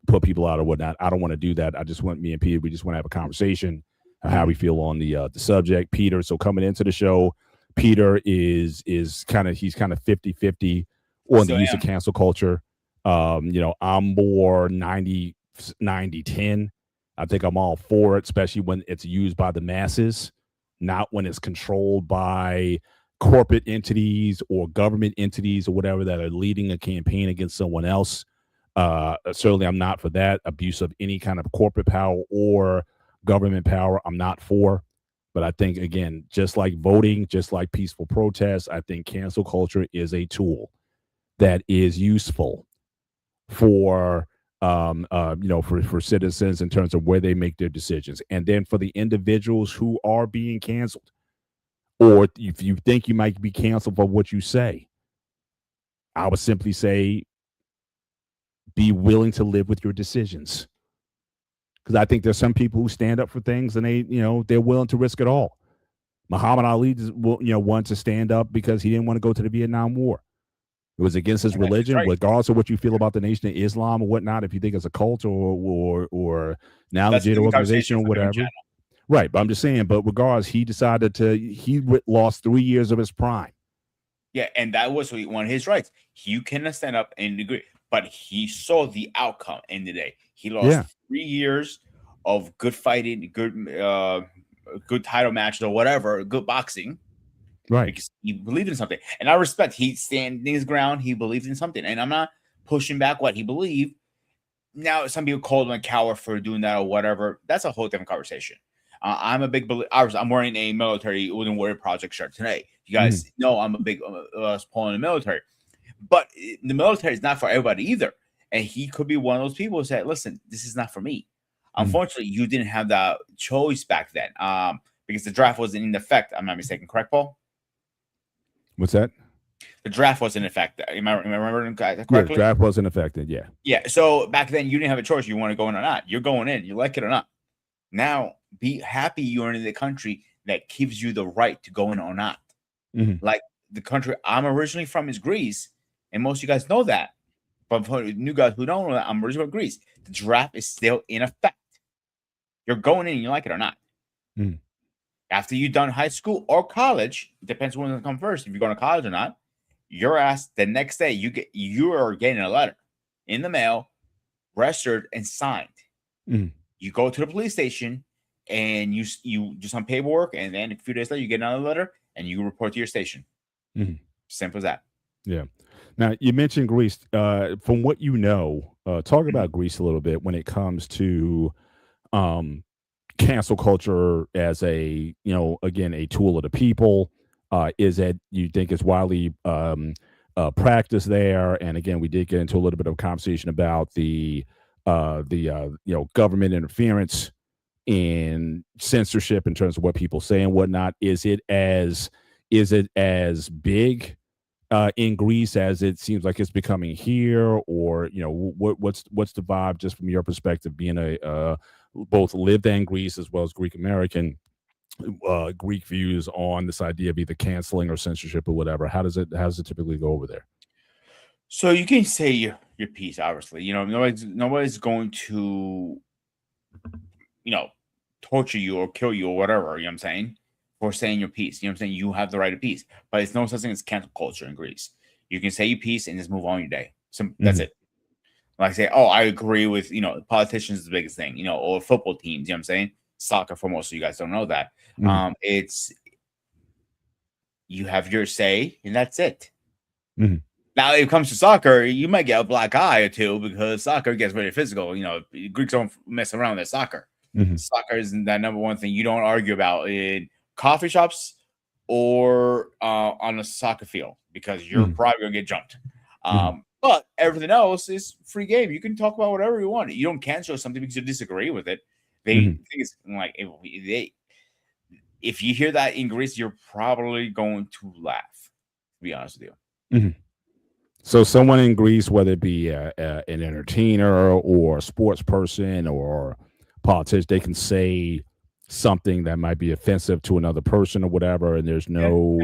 put people out or whatnot. I don't want to do that. I just want me and Peter, we just want to have a conversation how we feel on the subject. Peter, so coming into the show, Peter is kind of 50-50 on the use of cancel culture. I'm more 90-10. I think I'm all for it, especially when it's used by the masses, not when it's controlled by corporate entities or government entities or whatever that are leading a campaign against someone else. Certainly I'm not for that. Abuse of any kind of corporate power or government power, I'm not for. But I think, again, just like voting, just like peaceful protests, I think cancel culture is a tool that is useful for for citizens in terms of where they make their decisions. And then for the individuals who are being canceled, or if you think you might be canceled for what you say, I would simply say be willing to live with your decisions. Because I think there's some people who stand up for things and they're willing to risk it all. Muhammad Ali wanted to stand up because he didn't want to go to the Vietnam War. It was against his religion, right. Regardless of what you feel about the Nation of Islam or whatnot. If you think it's a cult or now legit organization or whatever, right? But I'm just saying. But regardless, he decided he lost 3 years of his prime. Yeah, and that was one of his rights. You cannot stand up and agree, but he saw the outcome in the day. He lost 3 years of good fighting, good title matches or whatever, good boxing. Right. Because he believed in something. And I respect he standing his ground. He believed in something. And I'm not pushing back what he believed. now some people call them a coward for doing that or whatever. That's a whole different conversation. I'm a big believer. I'm wearing a military Wooden Warrior Project shirt today. You guys know I'm a big opponent in the military, but the military is not for everybody either. And he could be one of those people who said, "Listen, this is not for me." Unfortunately, you didn't have that choice back then, because the draft wasn't in effect. I'm not mistaken, correct, Paul? What's that? The draft was in effect. Am I remembering correctly? Yeah, the draft wasn't affected. Yeah. Yeah. So back then, you didn't have a choice. You want to go in or not. You're going in. You like it or not. Now, be happy you're in the country that gives you the right to go in or not. Like the country I'm originally from is Greece, and most of you guys know that. But for new guys who don't know that, I'm originally from Greece. The draft is still in effect. You're going in, and you like it or not. After you've done high school or college, it depends when it comes first. If you're going to college or not, you're asked the next day. You are getting a letter in the mail, registered and signed. You go to the police station and you do some paperwork, and then a few days later you get another letter and you report to your station. Simple as that. Yeah. Now you mentioned Greece. From what you know, talk about Greece a little bit when it comes to cancel culture as a, again, a tool of the people. Is that you think is widely practiced there? And again, we did get into a little bit of a conversation about the government interference in censorship in terms of what people say and whatnot. Is it as big in Greece as it seems like it's becoming here, or what's the vibe just from your perspective, being a both lived in Greece as well as Greek American, Greek views on this idea of either canceling or censorship or whatever? How does it typically go over there? So you can say your piece, obviously. Nobody's going to torture you or kill you or whatever, you know what I'm saying, for saying your piece. You know what I'm saying? You have the right of peace. But it's no such thing as cancel culture in Greece. You can say your piece and just move on your day. So that's it. Like say, oh, I agree with, politicians is the biggest thing, or football teams, you know what I'm saying? Soccer, for most of you guys don't know that. It's, you have your say and that's it. Now, if it comes to soccer, you might get a black eye or two because soccer gets very physical. Greeks don't mess around with soccer. Soccer is that number one thing you don't argue about in coffee shops or on a soccer field, because you're probably going to get jumped. But everything else is free game. You can talk about whatever you want. You don't cancel something because you disagree with it. They think it's like, if you hear that in Greece, you're probably going to laugh, to be honest with you. So someone in Greece, whether it be an entertainer or a sports person or politician, they can say something that might be offensive to another person or whatever, and there's no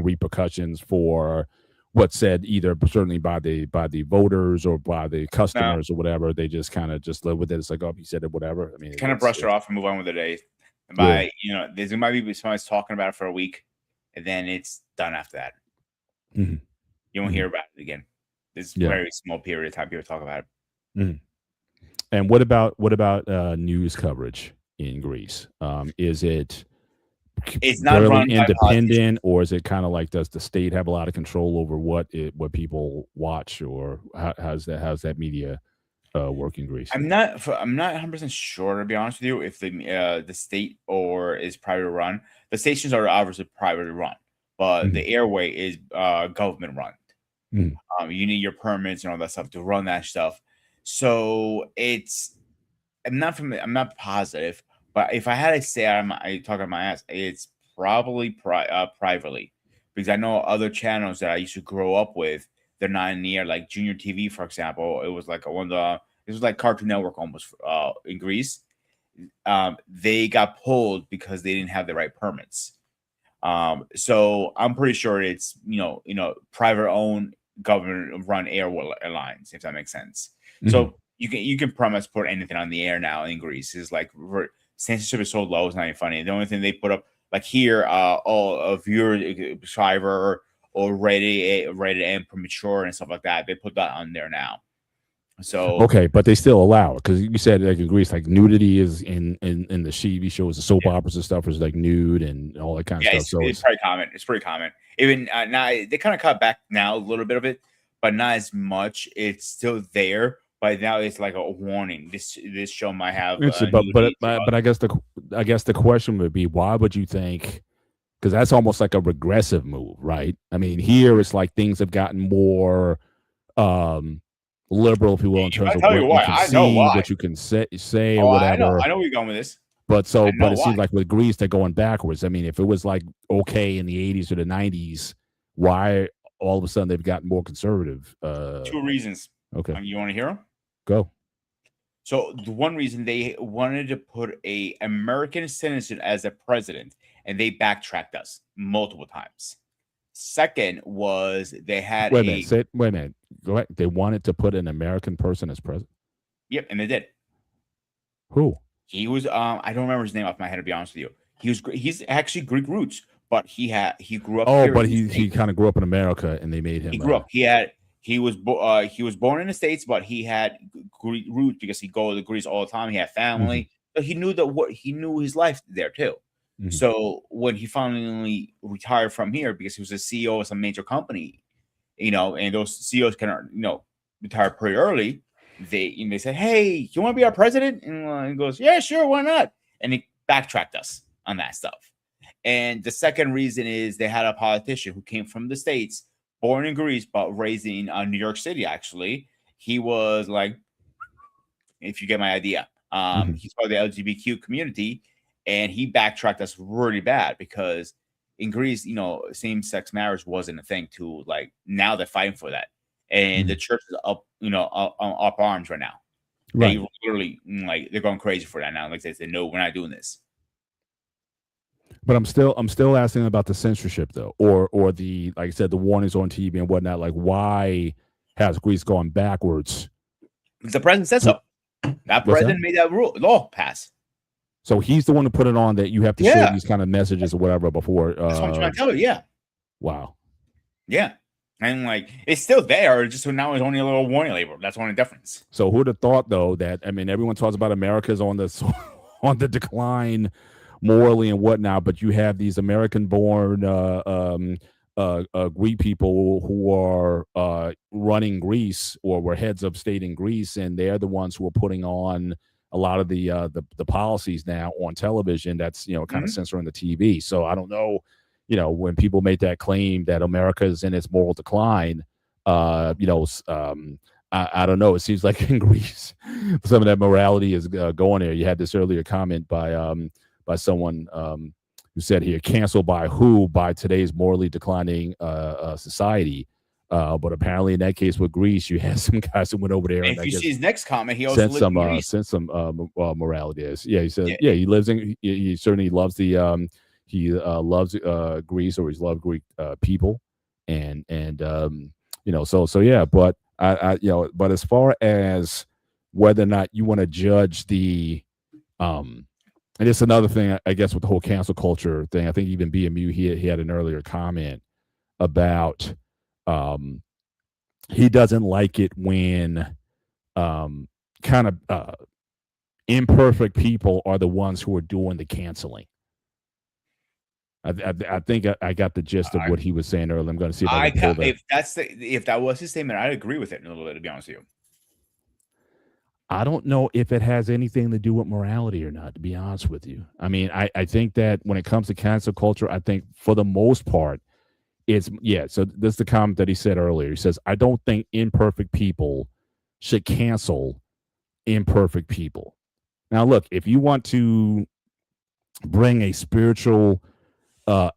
repercussions for what's said, either certainly by the voters or by the customers or whatever. They just kind of just live with it. It's like, oh, he said it, whatever. I mean, kind of brush it off and move on with the day. There might be somebody's talking about it for a week, and then it's done after that. You won't hear about it again. This very small period of time people talk about it. And what about news coverage in Greece? Is it it's not run independent, or is it kind of like, does the state have a lot of control over what people watch, or how's that media work in Greece? I'm not 100% sure, to be honest with you, if the state or is private run. The stations are obviously privately run, but the airway is government run. You need your permits and all that stuff to run that stuff. So I'm not positive, but if I had to say, I talk on my ass, it's probably privately, because I know other channels that I used to grow up with, they're not in the air, like Junior TV, for example. It was like it was like Cartoon Network almost in Greece. They got pulled because they didn't have the right permits. So I'm pretty sure it's private owned, government run airlines, if that makes sense. So you can pretty much put anything on the air now in Greece. It's like censorship is so low, it's not even funny. The only thing they put up, like here, of your subscriber or rated and premature and stuff like that, they put that on there now. So okay, but they still allow it, because you said like in Greece, like nudity is in the TV shows, the soap operas and stuff is like nude and all that kind of stuff. So it's pretty common. It's pretty common. Even now, they kind of cut back now a little bit of it, but not as much. It's still there, but now it's like a warning. This show might have but I guess the question would be, why would you think? Because that's almost like a regressive move, right? I mean, here it's like things have gotten more liberal, if you will, in terms of what you can see, what you can say, or whatever. I know where you're going with this. But it seems like with Greece, they're going backwards. I mean, if it was like okay in the 80s or the 90s, why all of a sudden they've gotten more conservative? 2 reasons. Okay. You want to hear them? Go. So the one reason, they wanted to put a American citizen as a president, and they backtracked us multiple times. Second was they had wait a minute. Go ahead. They wanted to put an American person as president. Yep, and they did. Who? He was I don't remember his name off my head, to be honest with you. He's actually Greek roots, but he grew up. Oh, but he kind of grew up in America, and they made him. He grew up. He was born in the States, but he had Greek roots because he go to Greece all the time. He had family, but he knew his life there too. Mm-hmm. So when he finally retired from here, because he was a CEO of some major company, and those CEOs can retire pretty early. They said, "Hey, you want to be our president?" And he goes, "Yeah, sure, why not?" And he backtracked us on that stuff. And the second reason is they had a politician who came from the States, born in Greece, but raised in New York City. Actually, he was like, if you get my idea, he's part of the LGBTQ community, and he backtracked us really bad because in Greece, same-sex marriage wasn't a thing. To like now they're fighting for that. And the church is up, up arms right now. Right. They literally, they're going crazy for that now. Like they said, no, we're not doing this. But I'm still asking about the censorship though, or the, like I said, the warnings on TV and whatnot. Like, why has Greece gone backwards? The president said so. That president made that law pass. So he's the one who put it on that you have to share these kind of messages or whatever before. That's what I'm trying to tell you. Yeah. Wow. Yeah. And it's still there, just so now it's only a little warning label. That's only difference. So who'd have thought though that, I mean, everyone talks about America's on the decline morally and whatnot, but you have these American-born Greek people who are running Greece, or were heads of state in Greece, and they're the ones who are putting on a lot of the policies now on television. That's kind of censoring the TV. So I don't know. When people make that claim that America is in its moral decline, I don't know. It seems like in Greece, some of that morality is going there. You had this earlier comment by someone who said here, "Canceled by who? By today's morally declining society." But apparently, in that case with Greece, you had some guys who went over there. And if you see his next comment, he also sent some morality. He said, he lives in. He certainly loves the. He loves Greece, or he's loved Greek people, and so yeah. But but as far as whether or not you want to judge the, and it's another thing, I guess, with the whole cancel culture thing. I think even BMU, he had an earlier comment about he doesn't like it when kind of imperfect people are the ones who are doing the canceling. I think I got the gist of what he was saying earlier. I'm going to see if I can pull that. If that was his statement, I'd agree with it a little bit, to be honest with you. I don't know if it has anything to do with morality or not, to be honest with you. I mean, I think that when it comes to cancel culture, I think for the most part, it's, so this is the comment that he said earlier. He says, I don't think imperfect people should cancel imperfect people. Now, look, if you want to bring a spiritual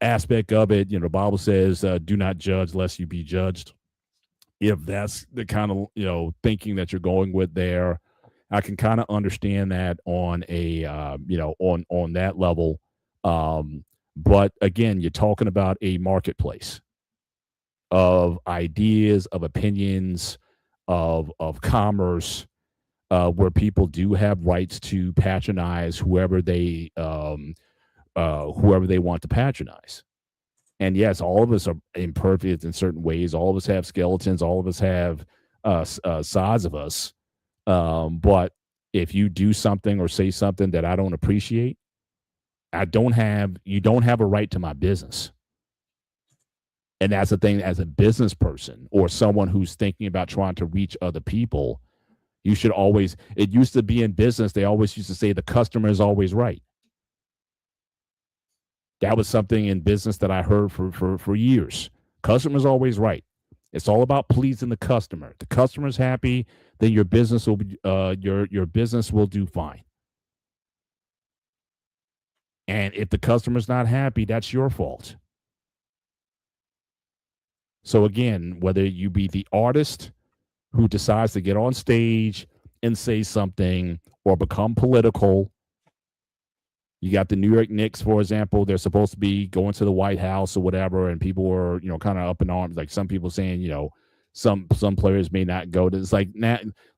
aspect of it, the Bible says, do not judge lest you be judged. If that's the kind of, thinking that you're going with there, I can kind of understand that on a, on that level. But again, you're talking about a marketplace of ideas, of opinions, of commerce, where people do have rights to patronize whoever they want to patronize. And yes, all of us are imperfect in certain ways. All of us have skeletons. All of us have sides of us. But if you do something or say something that I don't appreciate, you don't have a right to my business. And that's the thing, as a business person or someone who's thinking about trying to reach other people, You should always, it used to be in business, they always used to say the customer is always right. That was something in business that I heard for years. Customer's always right. It's all about pleasing the customer. The customer's happy, then your business will be your business will do fine. And if the customer's not happy, that's your fault. So again, whether you be the artist who decides to get on stage and say something or become political. You got the New York Knicks, for example. They're supposed to be going to the White House or whatever, and people were, kind of up in arms. Like some people saying, some players may not go. It's like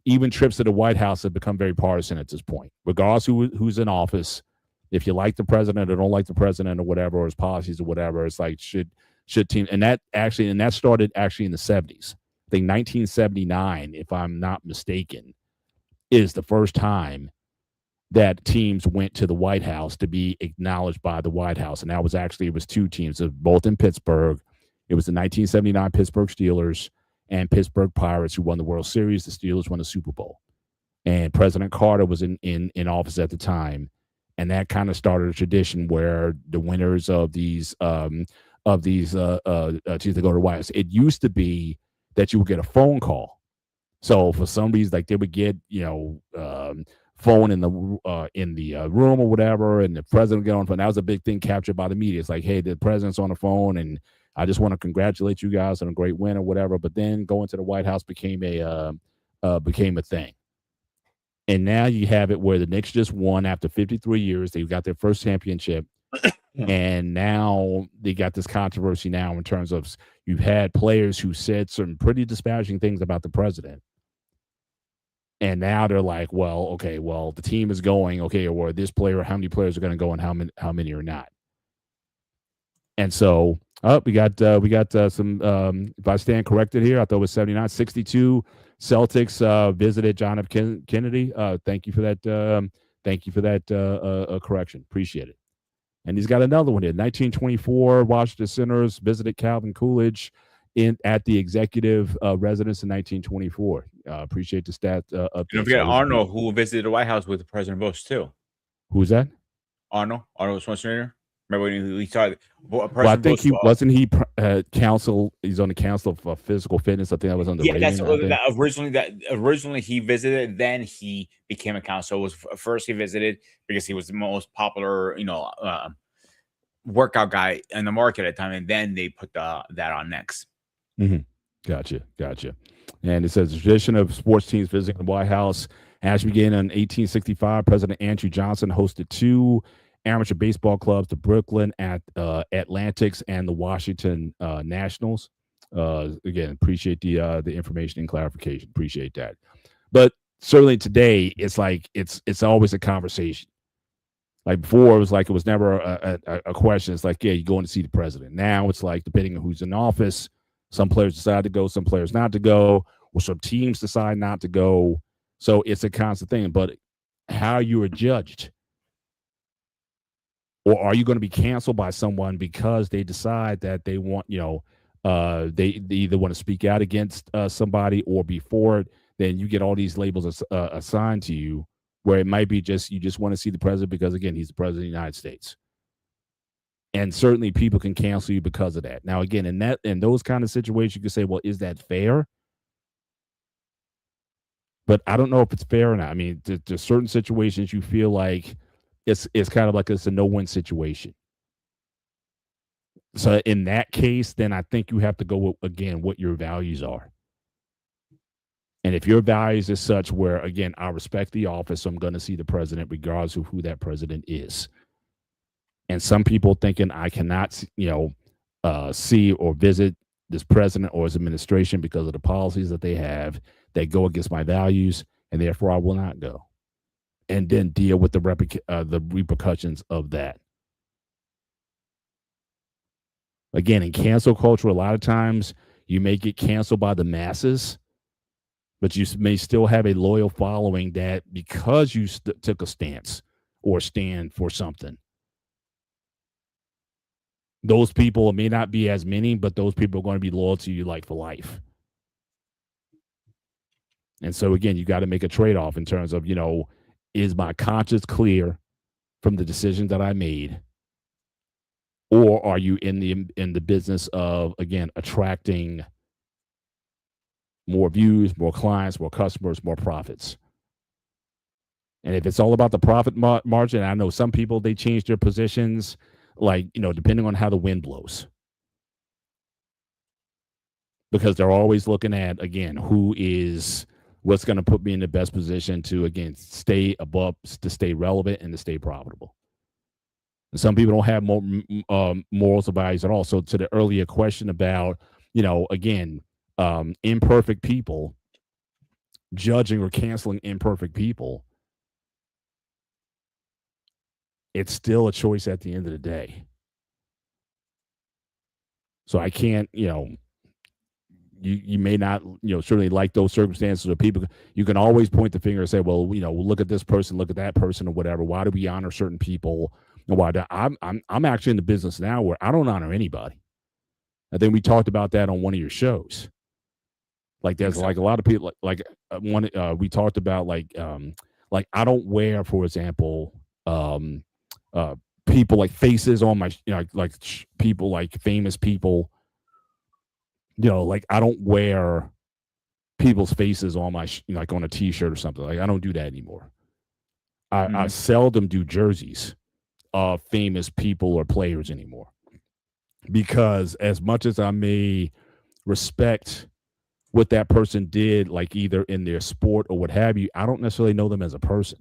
even trips to the White House have become very partisan at this point. Regardless who's in office, if you like the president or don't like the president or whatever, or his policies or whatever, it's like should team. And that started actually in the 70s. I think 1979, if I'm not mistaken, is the first time that teams went to the White House to be acknowledged by the White House. And that was it was two teams, both in Pittsburgh. It was the 1979 Pittsburgh Steelers and Pittsburgh Pirates who won the World Series. The Steelers won the Super Bowl. And President Carter was in office at the time. And that kind of started a tradition where the winners of these teams that go to the White House, it used to be that you would get a phone call. So for some reason, like they would get, phone in the room or whatever, and the president would get on the phone. That was a big thing captured by the media. It's like, hey, the president's on the phone, and I just want to congratulate you guys on a great win or whatever. But then going to the White House became a thing. And now you have it where the Knicks just won after 53 years. They got their first championship. And now they got this controversy now in terms of you've had players who said some pretty disparaging things about the president. And now they're like, well, okay, well, the team is going, okay, or this player, how many players are going to go and how many are not. And so we got some, if I stand corrected here, I thought it was 79, 62 Celtics visited John F. Kennedy. Thank you for that. Thank you for that correction. Appreciate it. And he's got another one here. 1924, Washington Senators visited Calvin Coolidge at the executive residence in 1924. Appreciate the stat. Don't forget Arnold, who visited the White House with President Bush too. Who's that? Arnold Schwarzenegger. Remember when he saw Well, I think he wasn't he council. He's on the council of physical fitness. I think that was on the originally he visited. Then he became a council. It was first he visited because he was the most popular, workout guy in the market at the time, and then they put that on next. Mm-hmm. Gotcha. And it says the tradition of sports teams visiting the White House actually began in 1865. President Andrew Johnson hosted two amateur baseball clubs, the Brooklyn Atlantics and the Washington Nationals. Again, appreciate the information and clarification. Appreciate that. But certainly today, it's like it's always a conversation. Like before, it was never a question. It's like, yeah, you're going to see the president. Now it's like, depending on who's in office, some players decide to go, some players not to go, or some teams decide not to go. So it's a constant thing. But how you are judged, or are you going to be canceled by someone because they decide that they want, they either want to speak out against somebody or be for it? Then you get all these labels assigned to you, where it might be just you just want to see the president because, again, he's the president of the United States. And certainly people can cancel you because of that. Now, again, in those kind of situations, you can say, well, is that fair? But I don't know if it's fair or not. I mean, there's certain situations you feel like it's kind of like it's a no-win situation. So in that case, then I think you have to go with, again, what your values are. And if your values is such where, again, I respect the office, so I'm going to see the president regardless of who that president is. And some people thinking I cannot, see or visit this president or his administration because of the policies that they have that go against my values, and therefore I will not go. And then deal with the repercussions of that. Again, in cancel culture, a lot of times you may get canceled by the masses, but you may still have a loyal following that because you took a stance or stand for something. Those people may not be as many, but those people are going to be loyal to you like for life. And so again, you got to make a trade-off in terms of, is my conscience clear from the decision that I made? Or are you in the business of, again, attracting more views, more clients, more customers, more profits? And if it's all about the profit margin, I know some people, they change their positions, like, depending on how the wind blows. Because they're always looking at, again, what's going to put me in the best position to, again, stay above, to stay relevant and to stay profitable. And some people don't have morals or values at all. So to the earlier question about, again, imperfect people, judging or canceling imperfect people, it's still a choice at the end of the day. So I can't, you may not, certainly like those circumstances or people. You can always point the finger and say, well, look at this person, look at that person, or whatever. Why do we honor certain people? And why? I'm actually in the business now where I don't honor anybody. I think we talked about that on one of your shows. Like there's like a lot of people we talked about like I don't wear, for example, people like faces on my people like famous people. Like I don't wear people's faces on my like on a T-shirt or something. Like I don't do that anymore. I seldom do jerseys of famous people or players anymore, because as much as I may respect what that person did, like either in their sport or what have you, I don't necessarily know them as a person.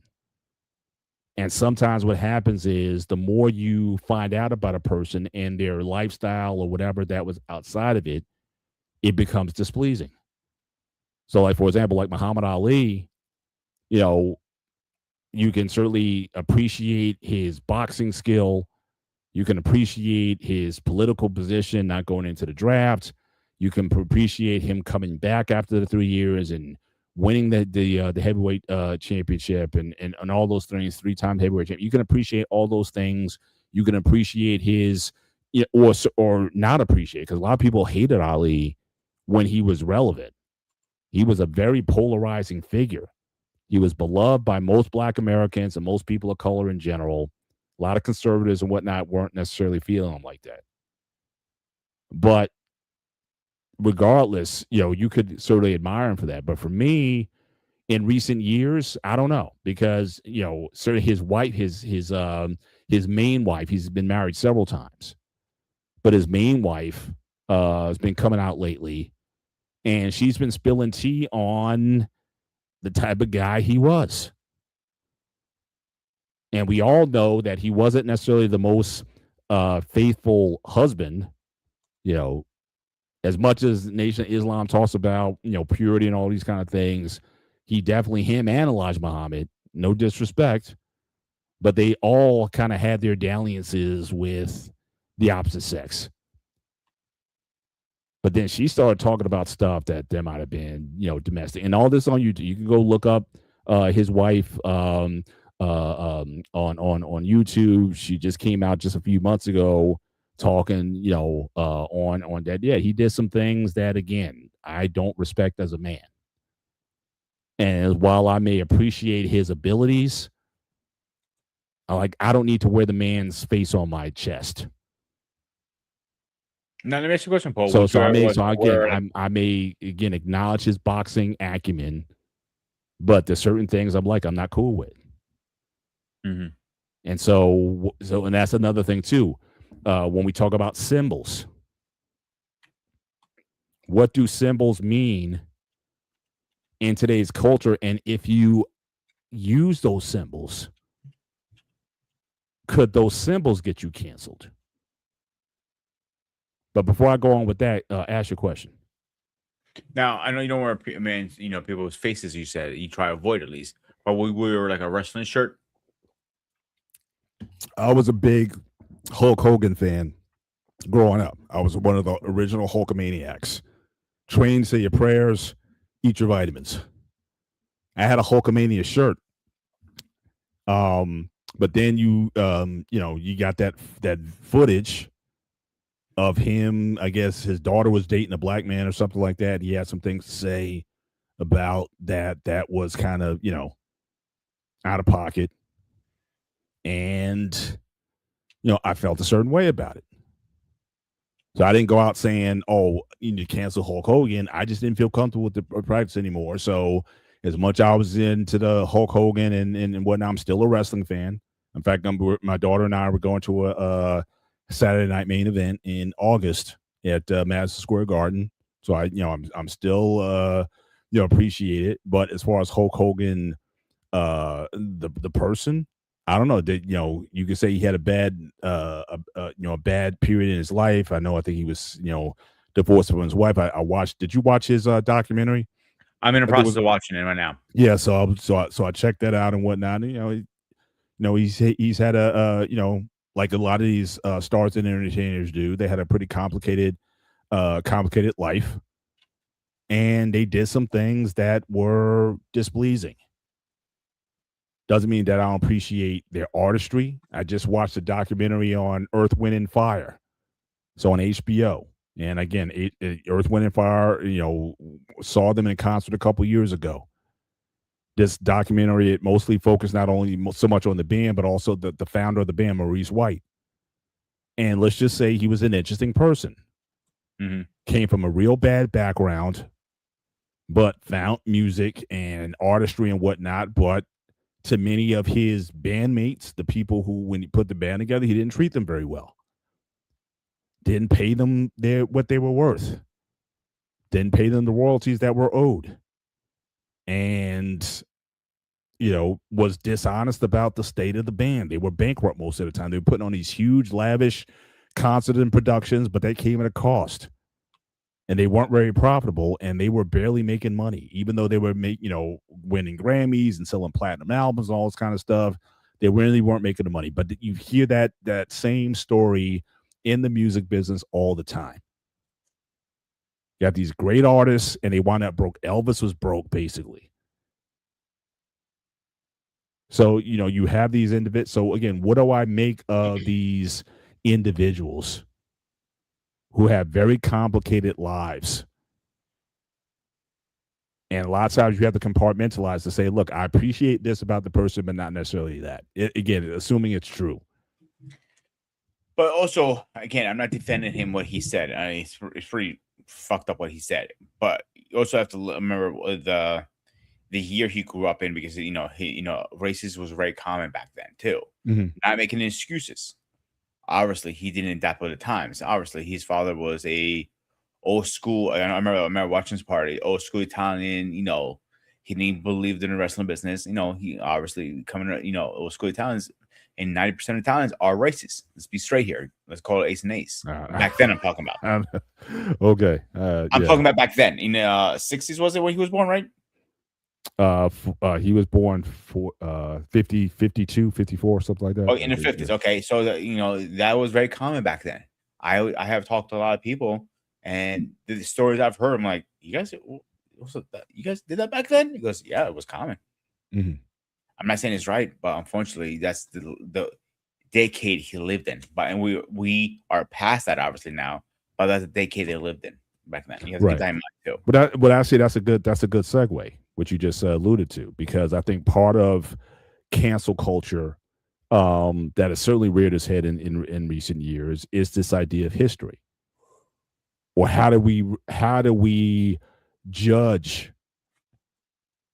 And sometimes what happens is the more you find out about a person and their lifestyle or whatever that was outside of it, it becomes displeasing. So like, for example, like Muhammad Ali, you can certainly appreciate his boxing skill. You can appreciate his political position, not going into the draft. You can appreciate him coming back after the 3 years and winning the heavyweight championship and all those things, 3-time heavyweight champion. You can appreciate all those things. You can appreciate his, or not appreciate, because a lot of people hated Ali when he was relevant. He was a very polarizing figure. He was beloved by most Black Americans and most people of color in general. A lot of conservatives and whatnot weren't necessarily feeling him like that. But regardless, you could certainly admire him for that. But for me, in recent years, I don't know, because certainly his wife, his main wife, he's been married several times, but his main wife has been coming out lately, and she's been spilling tea on the type of guy he was. And we all know that he wasn't necessarily the most faithful husband, as much as Nation of Islam talks about, purity and all these kind of things. Him and Elijah Muhammad, no disrespect, but they all kind of had their dalliances with the opposite sex. But then she started talking about stuff that there might have been, domestic, and all this on YouTube. You can go look up his wife on YouTube. She just came out just a few months ago talking, on that. Yeah, he did some things that, again, I don't respect as a man. And while I may appreciate his abilities, I don't need to wear the man's face on my chest. Now, let me ask you a question, Paul. I may again acknowledge his boxing acumen, but there's certain things I'm not cool with. Mm-hmm. And so and that's another thing too. When we talk about symbols, what do symbols mean in today's culture? And if you use those symbols, could those symbols get you canceled? But before I go on with that, ask your question. Now, I know you don't wear people's faces. You said you try to avoid at least, but we wear like a wrestling shirt. I was a big Hulk Hogan fan growing up. I was one of the original Hulkamaniacs. Train, say your prayers, eat your vitamins. I had a Hulkamania shirt. But then you got that footage of him. I guess his daughter was dating a black man or something like that. He had some things to say about that was kind of, out of pocket. And, I felt a certain way about it. So I didn't go out saying, "Oh, you need to cancel Hulk Hogan." I just didn't feel comfortable with the practice anymore. So as much I was into the Hulk Hogan and whatnot, I'm still a wrestling fan. In fact, my daughter and I were going to a Saturday night main event in August at Madison Square Garden. So I'm still appreciate it. But as far as Hulk Hogan, the person, I don't know that, you could say he had a bad a bad period in his life. I think he was, divorced from his wife. I watched, did you watch his documentary? I'm in the I think it process was, of watching it right now. yeah, so I checked that out and whatnot. And, he's had a like a lot of these stars and entertainers do. They had a pretty complicated life, and they did some things that were displeasing. Doesn't mean that I don't appreciate their artistry. I just watched a documentary on Earth, Wind, and Fire, so on HBO. And again, Earth, Wind, and Fire, saw them in concert a couple years ago. This documentary, it mostly focused not only so much on the band, but also the founder of the band, Maurice White. And let's just say he was an interesting person. Mm-hmm. Came from a real bad background, but found music and artistry and whatnot. But to many of his bandmates, the people who, when he put the band together, he didn't treat them very well. Didn't pay them what they were worth. Didn't pay them the royalties that were owed. And, was dishonest about the state of the band. They were bankrupt most of the time. They were putting on these huge, lavish concerts and productions, but they came at a cost. And they weren't very profitable, and they were barely making money, even though they were winning Grammys and selling platinum albums and all this kind of stuff. They really weren't making the money. But you hear that same story in the music business all the time. You got these great artists, and they wound up broke. Elvis was broke, basically. So, you have these individuals. So again, what do I make of these individuals who have very complicated lives? And a lot of times you have to compartmentalize to say, look, I appreciate this about the person, but not necessarily that. Again, assuming it's true. But also, again, I'm not defending him what he said. It's pretty fucked up what he said. But you also have to remember the year he grew up in, because racism was very common back then too. Mm-hmm. Not making excuses. Obviously, he didn't adapt with the times. Obviously, his father was a old school. I remember watching this party, old school Italian. He didn't believe in the wrestling business. He obviously coming. Old school Italians, and 90% of Italians are racist. Let's be straight here. Let's call it ace and ace. Back then, I'm talking about. Okay. I'm talking about back then. In the 60s, was it when he was born, right? He was born for 50, 52, 54, something like that. Oh, in the 50s. Okay. So that was very common back then. I have talked to a lot of people, and the stories I've heard, I'm like, you guys did that back then? He goes, yeah, it was common. Mm-hmm. I'm not saying it's right, but unfortunately, that's the decade he lived in. And we are past that obviously now, but that's the decade they lived in back then. You have to keep that in mind too. But I say that's a good segue, which you just alluded to, because I think part of cancel culture that has certainly reared its head in recent years is this idea of history, or how do we judge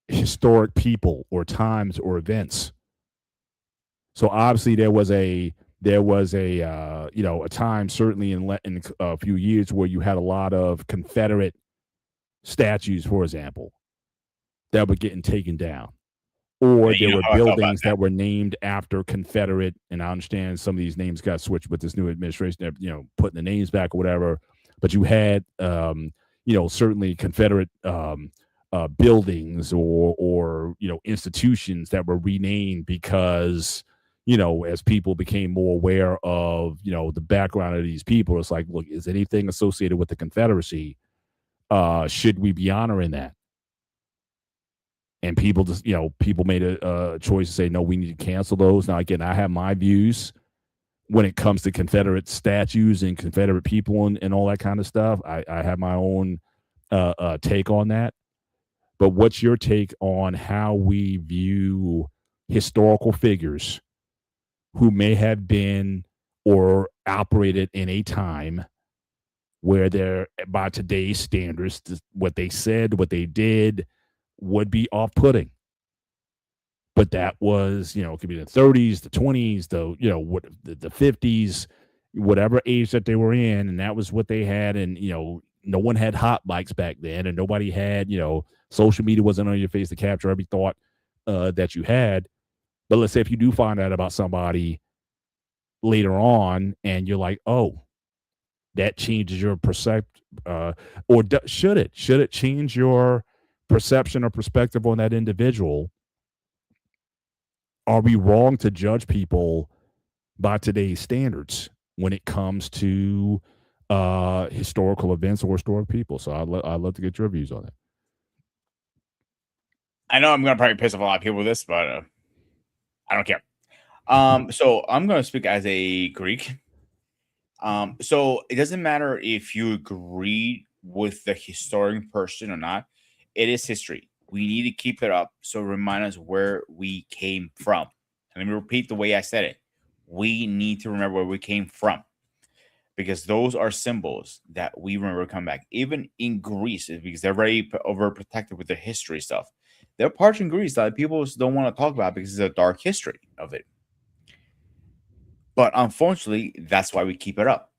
historic people or times or events. So obviously there was a a time, certainly in a few years, where you had a lot of Confederate statues, for example, that were getting taken down, or there were buildings that were named after Confederate. And I understand some of these names got switched with this new administration, they're putting the names back or whatever. But you had certainly Confederate buildings or institutions that were renamed because as people became more aware of the background of these people. It's like, look, is anything associated with the Confederacy, should we be honoring that? And people just people made a choice to say, no, we need to cancel those. Now again, I have my views when it comes to Confederate statues and Confederate people and all that kind of stuff. I have my own take on that. but what's your take on how we view historical figures who may have been or operated in a time where they're, by today's standards, what they said, what they did would be off-putting. But that was, it could be the 30s, the 20s, the 50s, whatever age that they were in, and that was what they had. And no one had hot bikes back then, and nobody had, social media wasn't on your face to capture every thought that you had. But let's say if you do find out about somebody later on, and you're like, oh, that changes your should it change your perception or perspective on that individual? Are we wrong to judge people by today's standards when it comes to historical events or historic people? So I'd love to get your views on it. I know I'm going to probably piss off a lot of people with this, but I don't care. So I'm going to speak as a Greek. So it doesn't matter if you agree with the historic person or not. It is history. We need to keep it up. So remind us where we came from. And let me repeat the way I said it. We need to remember where we came from, because those are symbols that we remember coming back. Even in Greece, because they're very overprotected with their history stuff. There are parts in Greece that people don't want to talk about because it's a dark history of it. But unfortunately, that's why we keep it up,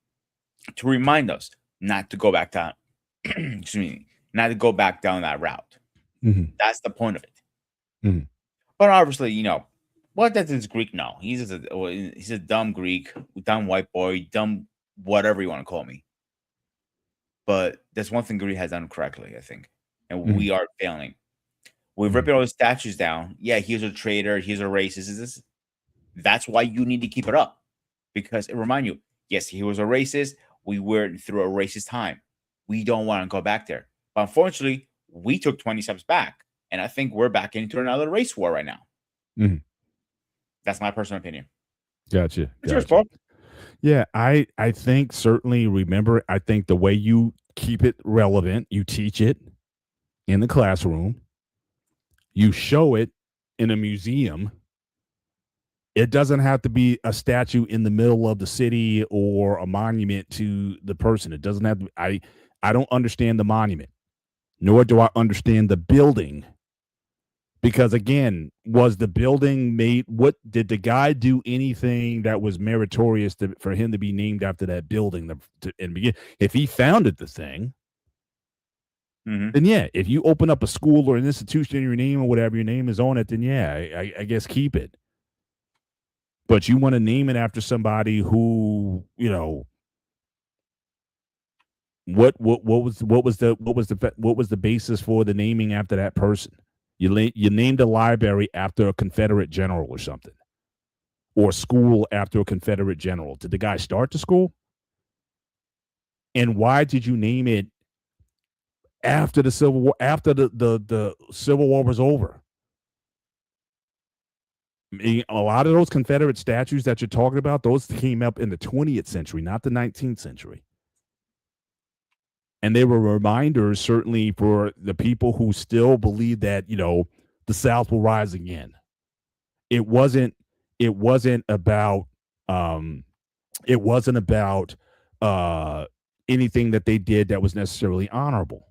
to remind us not to go back down. Excuse me, not to go back down that route. Mm-hmm. That's the point of it. Mm-hmm. But obviously, what does this Greek know? He's a dumb Greek, dumb white boy, dumb whatever you want to call me. But that's one thing Greece has done correctly, I think, and we are failing. We're ripping all the statues down. Yeah, he's a traitor. He's a racist. That's why you need to keep it up, because it reminds you, yes, he was a racist. We were through a racist time. We don't want to go back there. But unfortunately, we took 20 steps back, and I think we're back into another race war right now. Mm-hmm. That's my personal opinion. Gotcha. What's yours, Paul? Yeah, I think certainly remember, I think the way you keep it relevant, you teach it in the classroom, you show it in a museum. It doesn't have to be a statue in the middle of the city or a monument to the person. It doesn't have to. I don't understand the monument, nor do I understand the building. Because again, was the building made? What did the guy do anything that was meritorious for him to be named after that building? If he founded the thing, then yeah. If you open up a school or an institution in your name or whatever, your name is on it, then yeah, I guess keep it. But you want to name it after somebody who, what was the basis for the naming after that person? You named a library after a Confederate general or something, or a school after a Confederate general. Did the guy start the school? And why did you name it after the Civil War? After the Civil War was over? I mean, a lot of those Confederate statues that you're talking about, those came up in the 20th century, not the 19th century. And they were reminders, certainly, for the people who still believe that, the South will rise again. It wasn't about anything that they did that was necessarily honorable.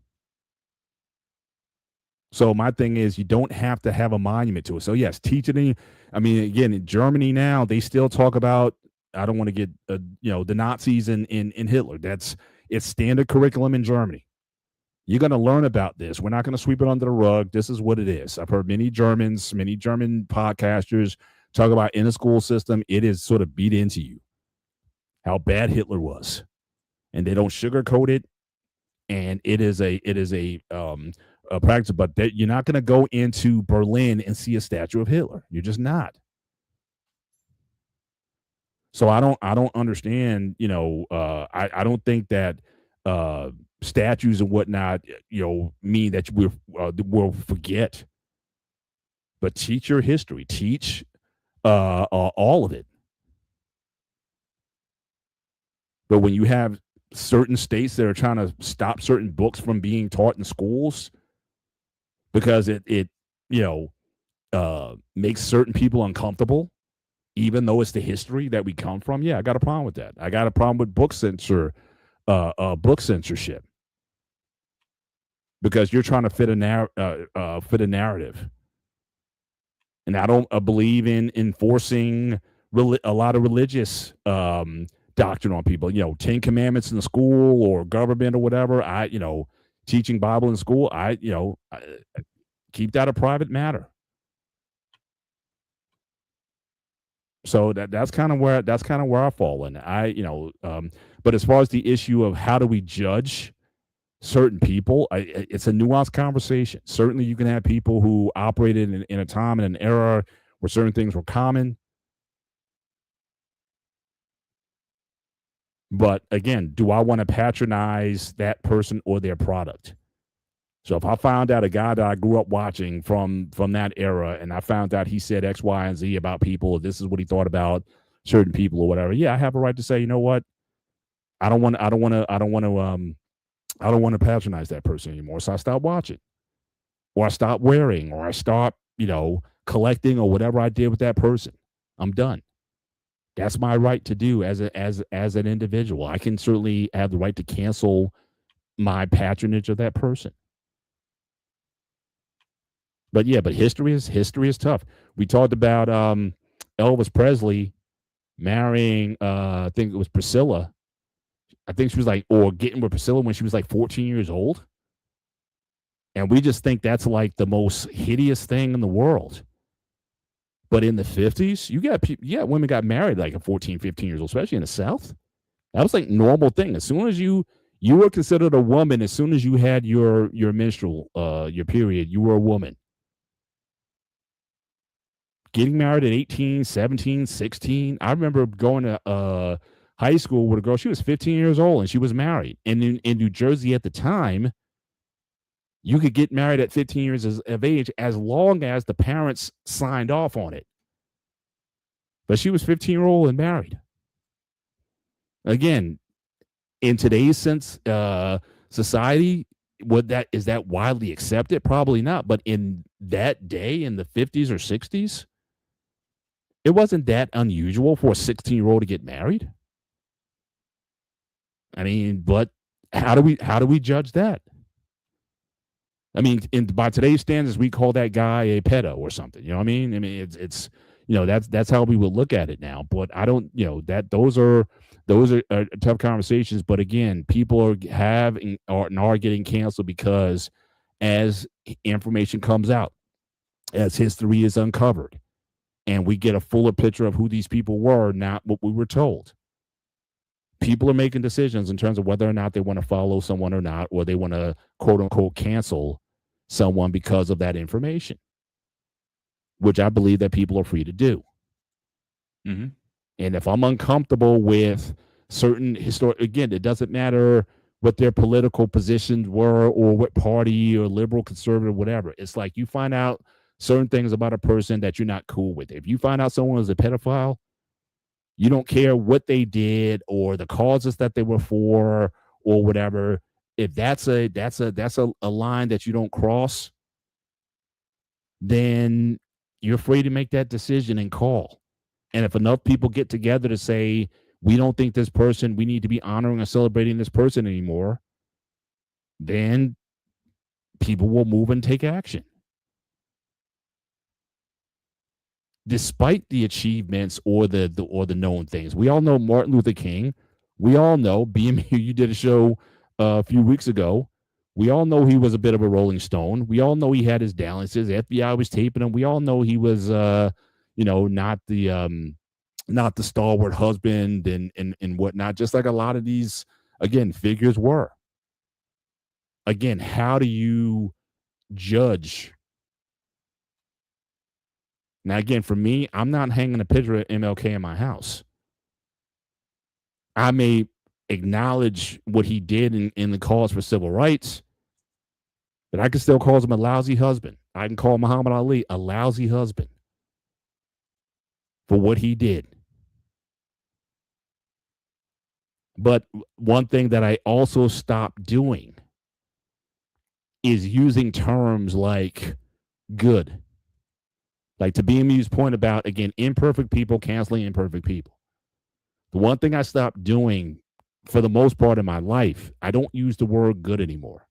So my thing is, you don't have to have a monument to it. So yes, teach it. Again, in Germany now, they still talk about, I don't want to get, the Nazis and Hitler. It's standard curriculum in Germany. You're going to learn about this. We're not going to sweep it under the rug. This is what it is. I've heard many German podcasters talk about in the school system. It is sort of beat into you how bad Hitler was, and they don't sugarcoat it. And it is a practice, but you're not going to go into Berlin and see a statue of Hitler. You're just not. So I don't understand. I don't think that statues and whatnot, mean that we'll forget. But teach your history. Teach all of it. But when you have certain states that are trying to stop certain books from being taught in schools, because it makes certain people uncomfortable, even though it's the history that we come from. Yeah, I got a problem with that. I got a problem with book censorship, because you're trying to fit a narrative. And I don't believe in enforcing a lot of religious doctrine on people. 10 Commandments in the school or government or whatever. Teaching Bible in school. I keep that a private matter. So that's kind of where I fall in. But as far as the issue of how do we judge certain people, it's a nuanced conversation. Certainly, you can have people who operated in a time and an era where certain things were common. But again, do I want to patronize that person or their product? So if I found out a guy that I grew up watching from that era, and I found out he said X, Y, and Z about people, this is what he thought about certain people or whatever, yeah, I have a right to say, you know what? I don't want to patronize that person anymore. So I stop watching, or I stop wearing, or I stop, collecting, or whatever I did with that person. I'm done. That's my right to do as an individual. I can certainly have the right to cancel my patronage of that person. But yeah, history is tough. We talked about Elvis Presley marrying I think it was Priscilla. I think she was getting with Priscilla when she was 14 years old. And we just think that's the most hideous thing in the world. But in the 50s, women got married at 14, 15 years old, especially in the South. That was normal thing. As soon as you were considered a woman, as soon as you had your menstrual, your period, you were a woman. Getting married at 18, 17, 16. I remember going to high school with a girl. She was 15 years old and she was married. And in New Jersey at the time, you could get married at 15 years of age as long as the parents signed off on it. But she was 15-year-old and married. Again, in today's society, is that widely accepted? Probably not. But in that day, in the 50s or 60s, it wasn't that unusual for a 16-year-old to get married. I mean, but how do we judge that? I mean, by today's standards, we call that guy a pedo or something. You know what I mean? I mean, it's that's how we would look at it now. But I don't, that those are tough conversations. But again, people are getting canceled because as information comes out, as history is uncovered, and we get a fuller picture of who these people were, not what we were told. People are making decisions in terms of whether or not they want to follow someone or not, or they want to quote unquote cancel someone because of that information, which I believe that people are free to do. Mm-hmm. And if I'm uncomfortable with certain again, it doesn't matter what their political positions were or what party or liberal, conservative, whatever. It's you find out certain things about a person that you're not cool with. If you find out someone is a pedophile, you don't care what they did or the causes that they were for or whatever. If that's a line that you don't cross, then you're free to make that decision and call. And if enough people get together to say, we don't think this person, we need to be honoring and celebrating this person anymore, then people will move and take action. Despite the achievements or the known things. We all know Martin Luther King. We all know, BMU, you did a show a few weeks ago. We all know he was a bit of a Rolling Stone. We all know he had his dalliances. The FBI was taping him. We all know he was not the stalwart husband and whatnot, just like a lot of these, again, figures were. Again, how do you judge? Now, again, for me, I'm not hanging a picture of MLK in my house. I may acknowledge what he did in the cause for civil rights, but I can still call him a lousy husband. I can call Muhammad Ali a lousy husband for what he did. But one thing that I also stopped doing is using terms like good. Like to BMU's point about, again, imperfect people canceling imperfect people. The one thing I stopped doing for the most part in my life, I don't use the word good anymore.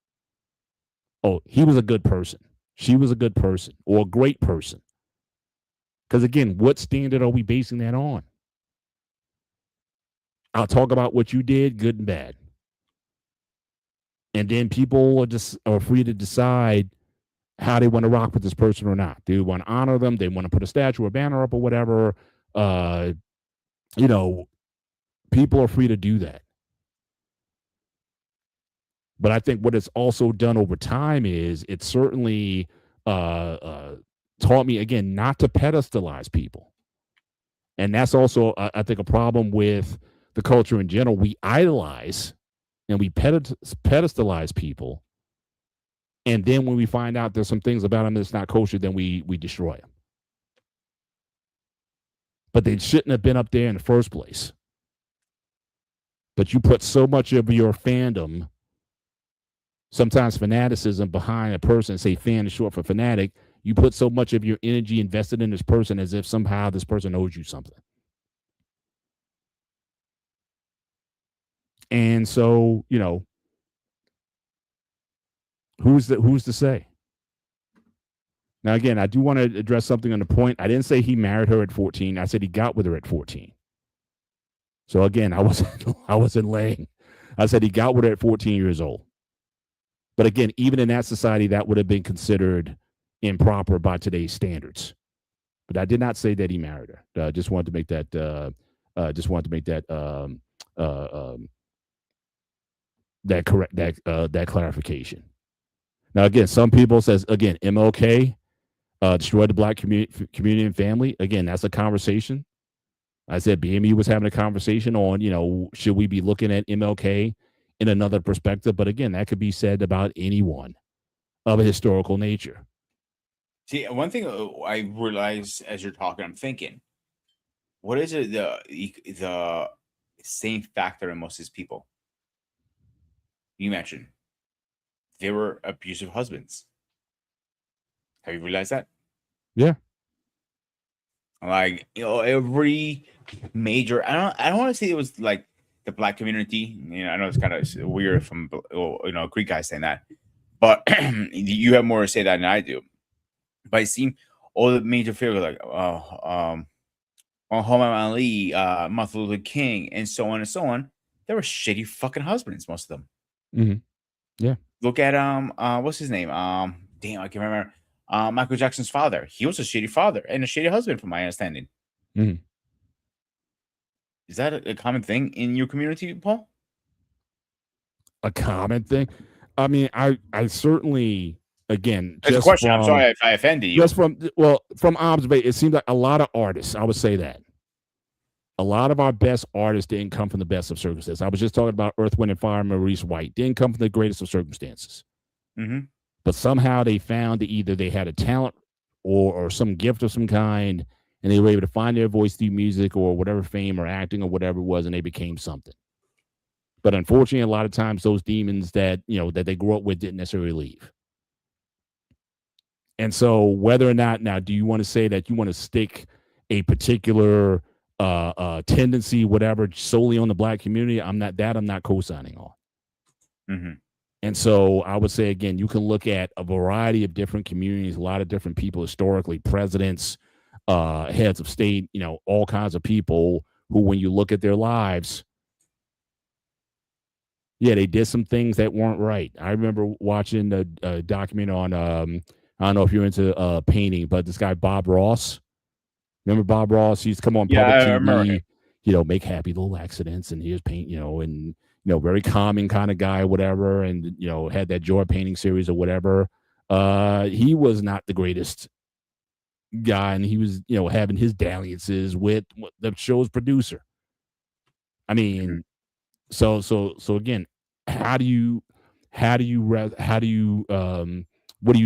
Oh, he was a good person. She was a good person or a great person. Because again, what standard are we basing that on? I'll talk about what you did, good and bad. And then people are free to decide how they want to rock with this person or not. They want to honor them. They want to put a statue or banner up or whatever. You know, people are free to do that. But I think what it's also done over time is it certainly taught me, again, not to pedestalize people. And that's also, I think, a problem with the culture in general. We idolize and we pedestalize people. And then when we find out there's some things about them that's not kosher, then we destroy them. But they shouldn't have been up there in the first place. But you put so much of your fandom, sometimes fanaticism, behind a person. Say fan is short for fanatic. You put so much of your energy invested in this person as if somehow this person owes you something. And so, you know, who's to say? Now, again, I do want to address something on the point. I didn't say he married her at 14. I said he got with her at 14. So again, I wasn't laying. I said he got with her at 14 years old. But again, even in that society, that would have been considered improper by today's standards. But I did not say that he married her. Just wanted to make that. That clarification. Now, again, some people says again MLK destroyed the black community and family. Again, that's a conversation. I said BME was having a conversation on, you know, should we be looking at MLK in another perspective? But again, that could be said about anyone of a historical nature. See, one thing I realize as you're talking, I'm thinking, what is it the same factor in most of these people? You mentioned they were abusive husbands. Have you realized that? Yeah. Like, you know, every major, I don't want to say it was like the black community. You know, I know it's kind of weird from, you know, Greek guy saying that, but you have more to say that than I do. But it seemed all the major figures like Muhammad Ali, Martin Luther King, and so on and so on, they were shitty fucking husbands, most of them. Mm-hmm. Yeah. Look at what's his name? Damn, I can't remember. Michael Jackson's father. He was a shitty father and a shitty husband, from my understanding. Mm-hmm. Is that a common thing in your community, Paul? A common thing? I mean, I certainly, again, That's a question. I'm sorry if I offended you. Just from observation, it seems like a lot of artists, I would say that. A lot of our best artists didn't come from the best of circumstances. I was just talking about Earth, Wind, and Fire, Maurice White. Didn't come from the greatest of circumstances. Mm-hmm. But somehow they found that either they had a talent or some gift of some kind, and they were able to find their voice through music or whatever, fame or acting or whatever it was, and they became something. But unfortunately, a lot of times those demons that, you know, that they grew up with didn't necessarily leave. And so whether or not, now, do you want to say that you want to stick a particular tendency, whatever, solely on the black community? I'm not co-signing on. Mm-hmm. And so I would say, again, you can look at a variety of different communities, a lot of different people historically, presidents, heads of state, you know, all kinds of people who, when you look at their lives, yeah, they did some things that weren't right. I remember watching a document on, I don't know if you're into painting, but this guy, Bob Ross. Remember Bob Ross? He's come on public TV, you know, make happy little accidents, and he was paint, you know, and, you know, very calming kind of guy, whatever, and, you know, had that joy painting series or whatever. He was not the greatest guy, and he was, you know, having his dalliances with the show's producer. I mean, so again, what do you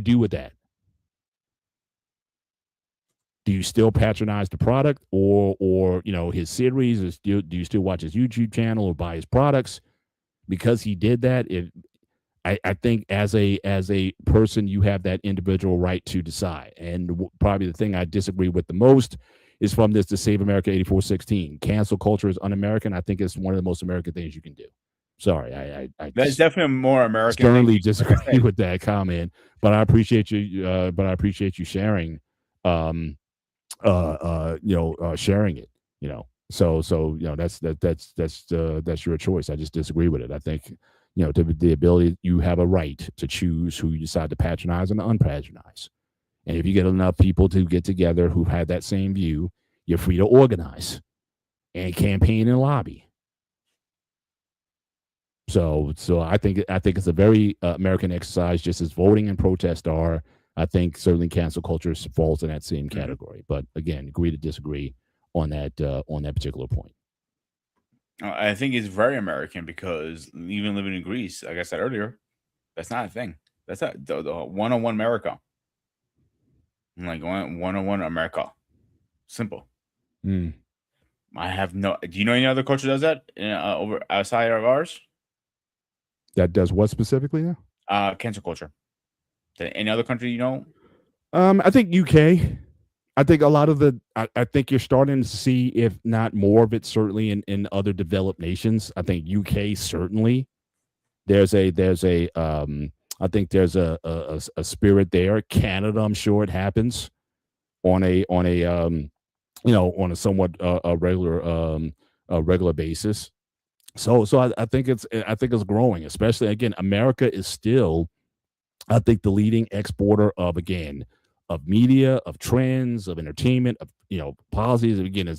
do with that? Do you still patronize the product or you know, his series? Do you still watch his YouTube channel or buy his products? Because he did that, I think as a person, you have that individual right to decide. And probably the thing I disagree with the most is from this to Save America 8416. Cancel culture is un-American. I think it's one of the most American things you can do. Sorry, I That's definitely a more American thing. sternly disagree with that comment, but I appreciate you. But I appreciate you sharing, sharing it. So that's your choice. I just disagree with it. I think the ability, you have a right to choose who you decide to patronize and unpatronize. And if you get enough people to get together who have that same view, you're free to organize and campaign and lobby. So I think it's a very American exercise, just as voting and protest are. I think certainly cancel culture falls in that same category. But again, agree to disagree on that particular point. I think it's very American because even living in Greece, like I said earlier, that's not a thing. That's not the one-on-one America. I'm like one-on-one America. Simple. I have no. Do you know any other culture does that over outside of ours? That does what specifically now? Cancel culture. Any other country you know? I think UK. I think a lot of I think you're starting to see, if not more of it, certainly in other developed nations. I think UK certainly. There's a I think there's a spirit there. Canada, I'm sure it happens on a on a somewhat a regular basis. So I think it's growing, especially again, America is still, I think, the leading exporter of media, of trends, of entertainment, of policies. Again,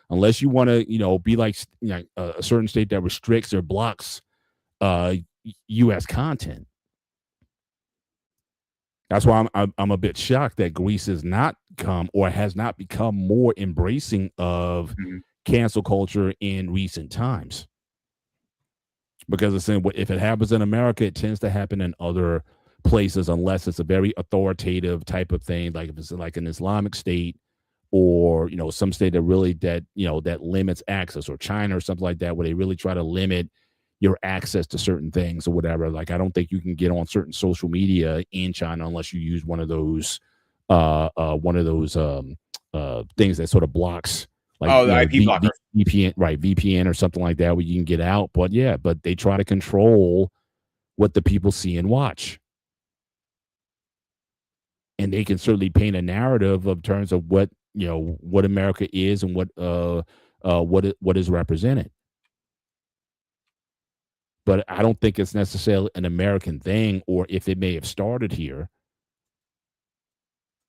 unless you want to be like a certain state that restricts or blocks U.S. content. That's why I'm a bit shocked that Greece has not become more embracing of cancel culture in recent times. Because if it happens in America, it tends to happen in other places, unless it's a very authoritative type of thing, like if it's like an Islamic state or some state that limits access, or China or something like that, where they really try to limit your access to certain things or whatever. Like, I don't think you can get on certain social media in China unless you use one of those things that sort of blocks, like the IP blocker. VPN, right? VPN or something like that, where you can get out. But they try to control what the people see and watch. And they can certainly paint a narrative of terms of what America is and what is represented. But I don't think it's necessarily an American thing, or if it may have started here,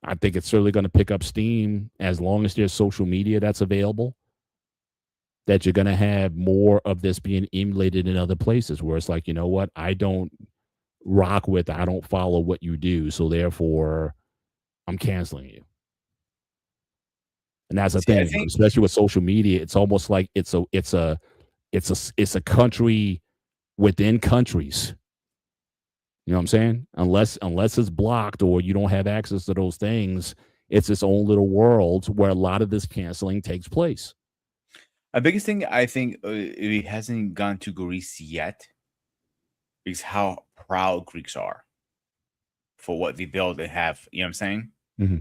I think it's certainly going to pick up steam as long as there's social media that's available, that you're going to have more of this being emulated in other places, where it's like, you know what, I don't follow what you do, so therefore I'm canceling you. And that's the thing, especially with social media, it's almost like it's a country within countries. You know what I'm saying? Unless it's blocked or you don't have access to those things, it's its own little world where a lot of this canceling takes place. The biggest thing, I think, it hasn't gone to Greece yet, is how proud Greeks are for what they build and have. You know what I'm saying? Mm-hmm.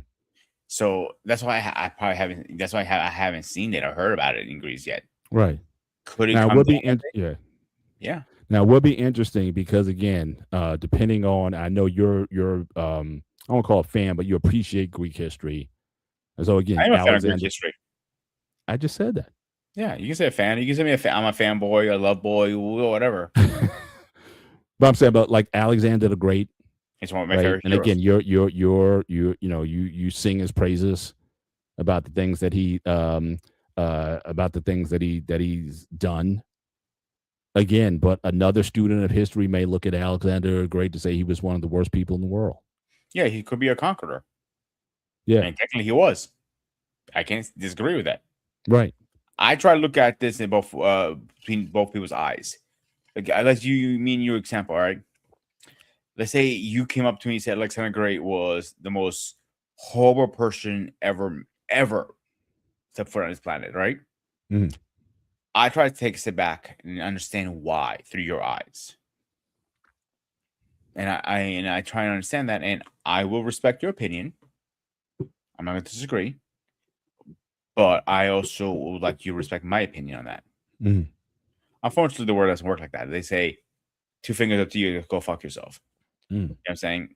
So that's why I probably haven't. That's why I haven't seen it or heard about it in Greece yet. Right. Could it now? Come Would be yeah. Now, would be interesting because, again, depending on, I know you're I won't call it fan, but you appreciate Greek history. And so again, I'm a fan of Greek history. I just said that. Yeah, you can say a fan. You can say me a fan. I'm a fanboy, a love boy, whatever. But I'm saying about like Alexander the Great. He's one of my favorite. And again, you sing his praises about the things that he's done. Again, but another student of history may look at Alexander the Great to say he was one of the worst people in the world. Yeah, he could be a conqueror. Yeah, I mean, technically he was. I can't disagree with that. Right. I try to look at this in between both people's eyes. Like, let's your example, all right? Let's say you came up to me and said Alexander the Great was the most horrible person ever set foot on this planet, right? Mm-hmm. I try to take a step back and understand why through your eyes. And I try to understand that, and I will respect your opinion. I'm not going to disagree, but I also would like you to respect my opinion on that. Mhm. Unfortunately, the world doesn't work like that. They say 2 fingers up to you, go fuck yourself. Mm. You know what I'm saying?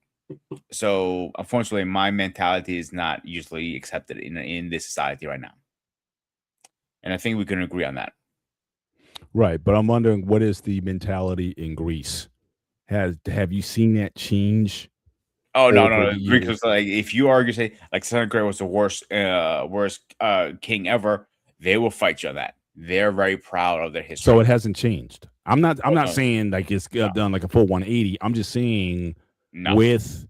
So unfortunately, my mentality is not usually accepted in this society right now. And I think we can agree on that. Right, but I'm wondering, what is the mentality in Greece? Have you seen that change Oh no, over no, the no. Greek years? was like, if you argue, say like Alexander was the worst king ever, they will fight you on that. They're very proud of their history. So it hasn't changed. I'm not Oh, no, saying like it's no, done like a full 180. I'm just saying no. with,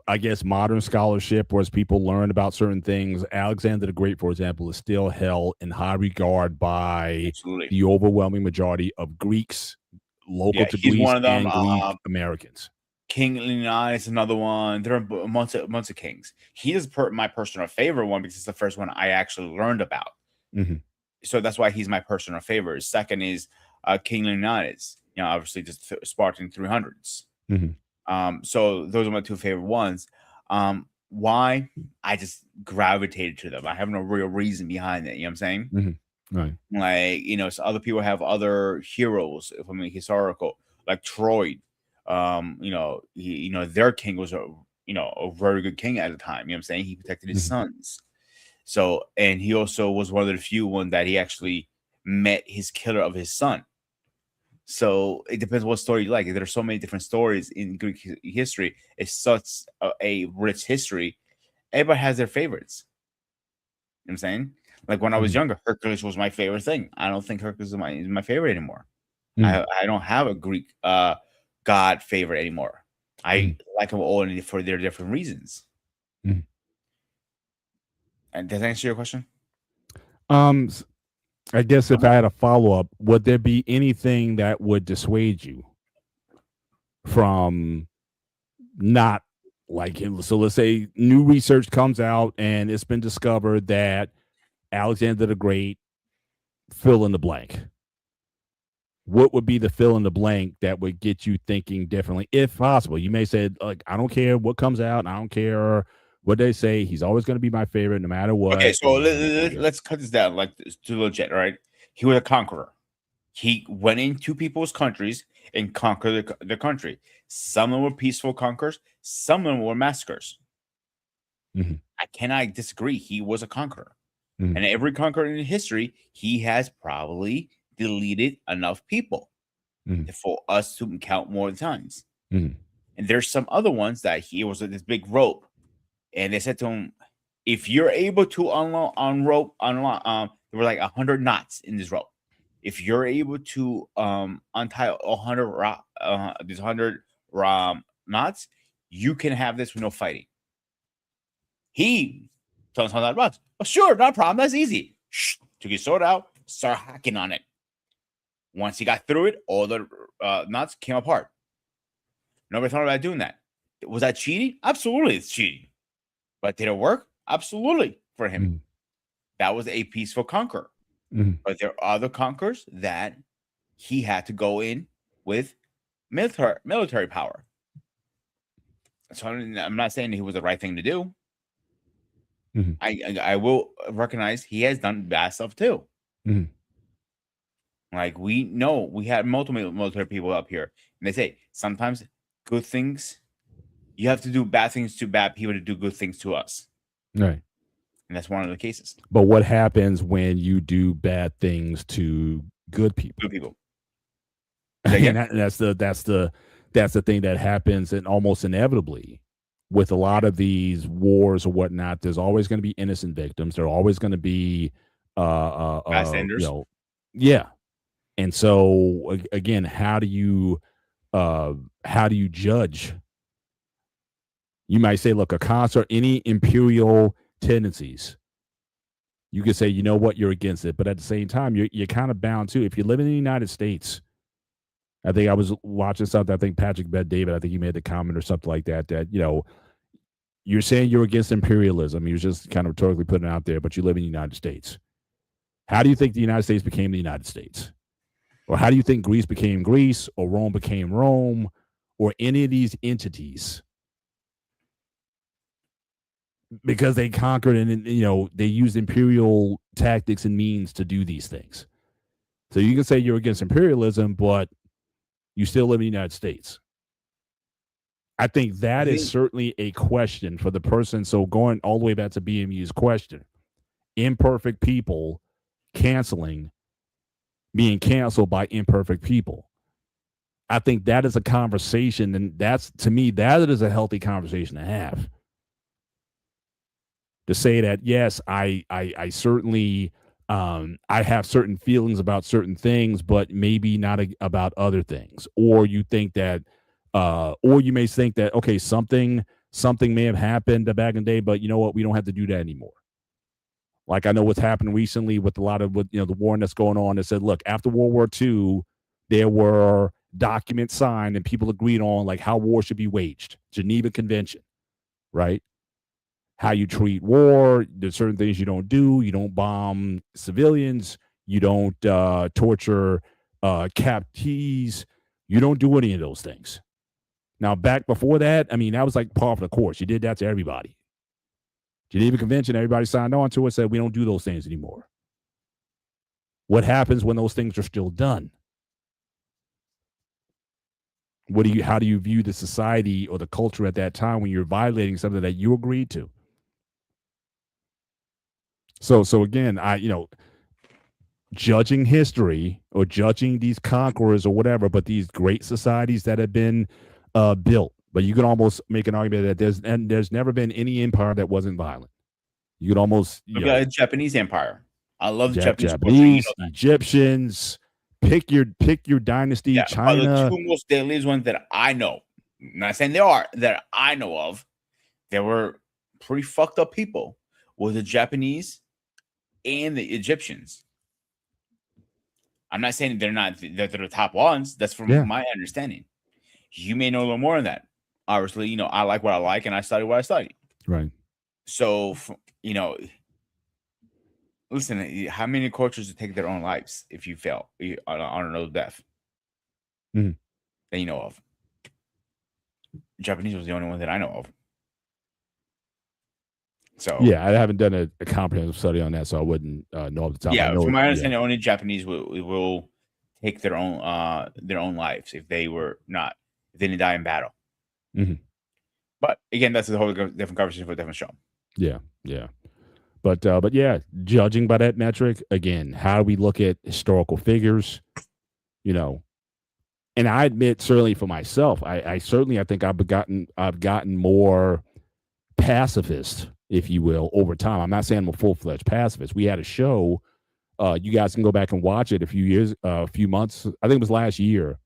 I guess, modern scholarship, whereas people learn about certain things, Alexander the Great, for example, is still held in high regard by Absolutely. the overwhelming majority of Greeks, local Yeah, to he's Greece, one of them. and Greek Americans. King Leon is another one. There are months of kings. He is my personal favorite one because it's the first one I actually learned about. Mhm. So that's why he's my personal favorite. Second is King Leonidas. Obviously just Spartan 300s. Mhm. So those are my 2 favorite ones. Why? I just gravitated to them. I have no real reason behind it. You know what I'm saying? Mhm. Right. Like, so other people have other heroes from the historical, like Troy. Their king was a very good king at the time. You know what I'm saying? He protected his Mhm. sons. So, and he also was one of the few one that he actually met his killer of his son. So it depends what story you like. There are so many different stories in Greek history. It's such a rich history. Everybody has their favorites. You know what I'm saying? Like when I was Mhm. younger, Hercules was my favorite thing. I don't think Hercules is my favorite anymore. Mhm. I don't have a Greek god favorite anymore. I Mhm. like them all for their different reasons. Mhm. And does that answer your question? S I guess if Uh-huh. I had a follow-up, would there be anything that would dissuade you from not like him? So let's say new research comes out and it's been discovered that Alexander the Great, fill in the blank. What would be the fill in the blank that would get you thinking differently, if possible? You may say, like, I don't care what comes out, and I don't care what they say. He's always going to be my favorite, no matter Okay, what. so Yeah. let's cut this down like to legit, right? He was a conqueror. He went into people's countries and conquered the country. Some of them were peaceful conquerors, some of them were massacres. Mhm. I cannot disagree. He was a conqueror. Mhm. And every conqueror in history, he has probably deleted enough people Mhm. for us to count more times. Mhm. And there's some other ones that he was with this big rope, and they said to him, "If you're able to there were like 100 knots in this rope. If you're able to untie 100 knots, you can have this with no fighting." He tells him that bucks. Oh, sure, not a problem. That's easy. Shh, took his sword out, started hacking on it. Once he got through it, all the knots came apart. Nobody thought about doing that. Was that cheating? Absolutely, it's cheating. But did it work? Absolutely for him. Mhm. That was a peaceful conqueror. Mhm. But there are other conquerors that he had to go in with military power. So I'm not saying he was the right thing to do. Mhm. I will recognize he has done bad stuff too. Mhm. Like we know we had multiple military people up here, and they say sometimes good things you have to do bad things to bad people to do good things to us, Right. and that's one of the cases. But what happens when you do bad things to good people? Good people. Say And again? that's the thing that happens, and almost inevitably with a lot of these wars or whatnot. There's always going to be innocent victims. There are always going to be, Bystanders. yeah. And so again, how do you judge? You might say, look, a concert, any imperial tendencies, you could say, you know what, you're against it, but at the same time, you're kind of bound to. If you live in the United States, I think I was watching something. I think Patrick Bet David. I think he made the comment or something like that. That you're saying you're against imperialism. You're just kind of rhetorically putting it out there, but you live in the United States. How do you think the United States became the United States? Or how do you think Greece became Greece, or Rome became Rome, or any of these entities because they conquered and they used imperial tactics and means to do these things. So you can say you're against imperialism, but you still live in the United States. I think that is certainly a question for the person. So going all the way back to BMU's question, imperfect people being canceled by imperfect people. I think that is a conversation, and that's, to me, that is a healthy conversation to have. To say that, yes, I certainly I have certain feelings about certain things, but maybe not about other things. Or you think that, or you may think that, okay, something may have happened back in the day, but you know what? We don't have to do that anymore. Like I know what's happened recently with a lot of the war that's going on. That said, look, after World War II, there were documents signed and people agreed on like how war should be waged. Geneva Convention, right? How you treat war. There's certain things you don't do. You don't bomb civilians. You don't torture captees. You don't do any of those things. Now, back before that, I mean, that was like par for the course. You did that to everybody. Geneva Convention, everybody signed on to it, said we don't do those things anymore. What happens when those things are still done? How do you view the society or the culture at that time when you're violating something that you agreed to? So again, judging history or judging these conquerors or whatever, but these great societies that have been built. But you can almost make an argument that there's never been any empire that wasn't violent. You could almost look at the Japanese Empire. I love the Japanese, Egyptians. Pick your dynasty. Yeah, China. The two most deadliest ones that I know. I'm not saying there are that I know of. There were pretty fucked up people. Were the Japanese and the Egyptians. I'm not saying they're the top ones. That's from my understanding. You may know a little more than that. Obviously, I like what I like and I study what I study. Right. So, listen, how many cultures would take their own lives if you fail on another death that you know of? Japanese was the only one that I know of. So yeah, I haven't done a comprehensive study on that, so I wouldn't know off the top. Yeah, from my understanding, only Japanese will take their own lives if they didn't die in battle. Mm-hmm. But again, that's a whole different conversation for a different show. Yeah. But yeah, judging by that metric, again, how do we look at historical figures? And I admit, certainly for myself, I think I've gotten more pacifist, if you will, over time. I'm not saying I'm a full-fledged pacifist. We had a show. You guys can go back and watch it a few months. I think it was last year.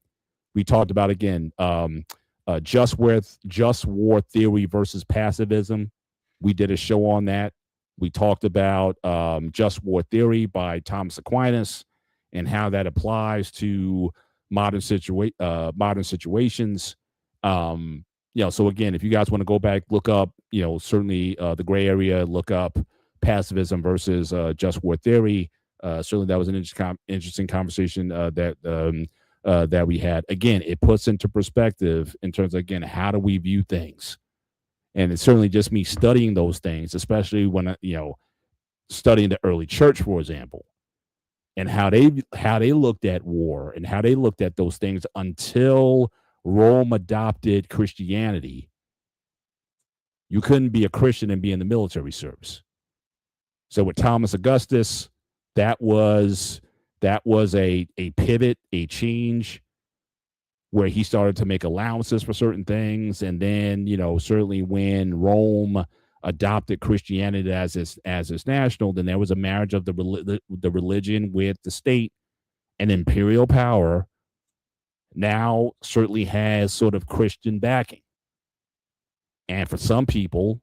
We talked about, again, just war theory versus pacifism. We did a show on that. We talked about just war theory by Thomas Aquinas and how that applies to modern situations. So again, if you guys want to go back, look up, certainly the gray area, look up pacifism versus just war theory. Certainly that was an interesting conversation that we had. Again, it puts into perspective in terms of, again, how do we view things? And it's certainly just me studying those things, especially when, studying the early church, for example, and how they looked at war and how they looked at those things until Rome adopted Christianity. You couldn't be a Christian and be in the military service. So with Thomas Augustus, that was a pivot, a change, where he started to make allowances for certain things. And then, certainly when Rome adopted Christianity as its national, then there was a marriage of the religion with the state, and imperial power now certainly has sort of Christian backing. And for some people,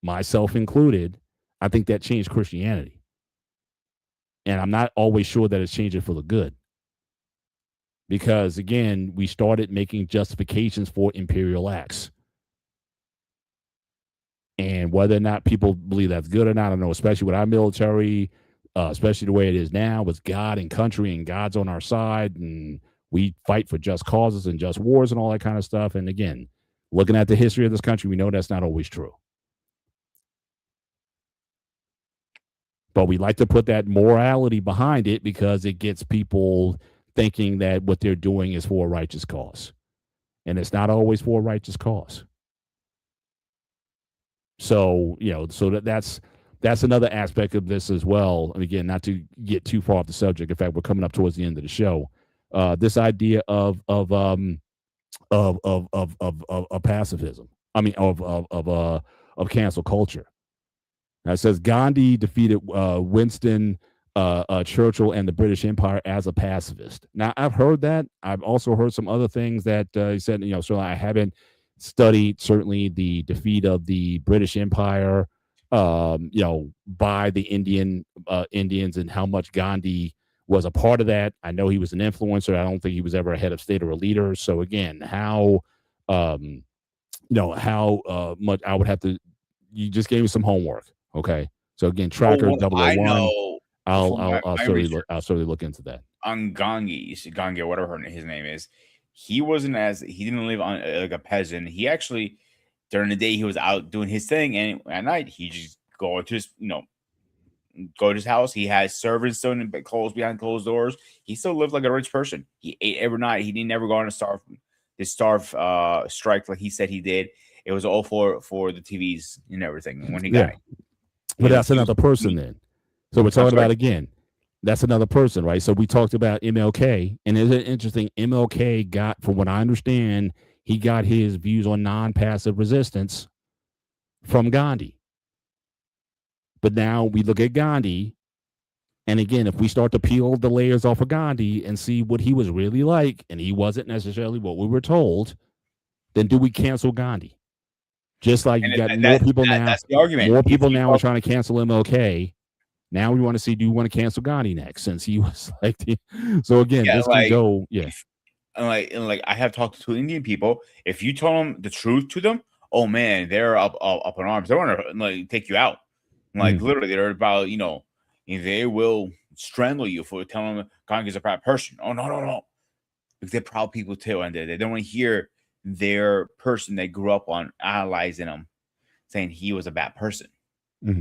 myself included, I think that changed Christianity. And I'm not always sure that it's changing for the good. Because, again, we started making justifications for imperial acts. And whether or not people believe that's good or not, I don't know, especially with our military, especially the way it is now with God and country and God's on our side and We fight for just causes and just wars and all that kind of stuff. And again, looking at the history of this country, we know that's not always true. But we like to put that morality behind it because it gets people thinking that what they're doing is for a righteous cause. And it's not always for a righteous cause. So, that's another aspect of this as well. And again, not to get too far off the subject. In fact, we're coming up towards the end of the show. This idea of pacifism. I mean, of cancel culture. Now it says Gandhi defeated Winston Churchill and the British Empire as a pacifist. Now I've heard that. I've also heard some other things that he said. So I haven't studied certainly the defeat of the British Empire, by the Indians and how much Gandhi was a part of that. I know he was an influencer. I don't think he was ever a head of state or a leader. So again, how much I would have to. You just gave me some homework. Okay, so again, Tracker 001. I'll certainly look into that. On Gangi, whatever his name is, he didn't live on like a peasant. He actually, during the day, he was out doing his thing, and at night he just go to his house. He had servants still in behind closed doors. He still lived like a rich person. He ate every night. He didn't ever go on a starve strike like he said he did. It was all for the TVs and everything when he died. But that's another person then. So we're talking about, again, that's another person, right? So we talked about MLK, and it's interesting. MLK got, from what I understand, he got his views on non-passive resistance from Gandhi. But now we look at Gandhi, and again, if we start to peel the layers off of Gandhi and see what he was really like, and he wasn't necessarily what we were told, then do we cancel Gandhi? Just like you got more people now. That's the argument. More people now are trying to cancel MLK. Now we want to see, do you want to cancel Gandhi next? Since he was like, so again, this can go, And like I have talked to Indian people. If you tell them the truth to them, oh man, they're up in arms. They want to like take you out. Like literally, they're about they will strangle you for telling them Gandhi is a bad person. Oh no, because they're proud people too, and they don't want to hear their person they grew up on analyzing him, saying he was a bad person. Mm-hmm.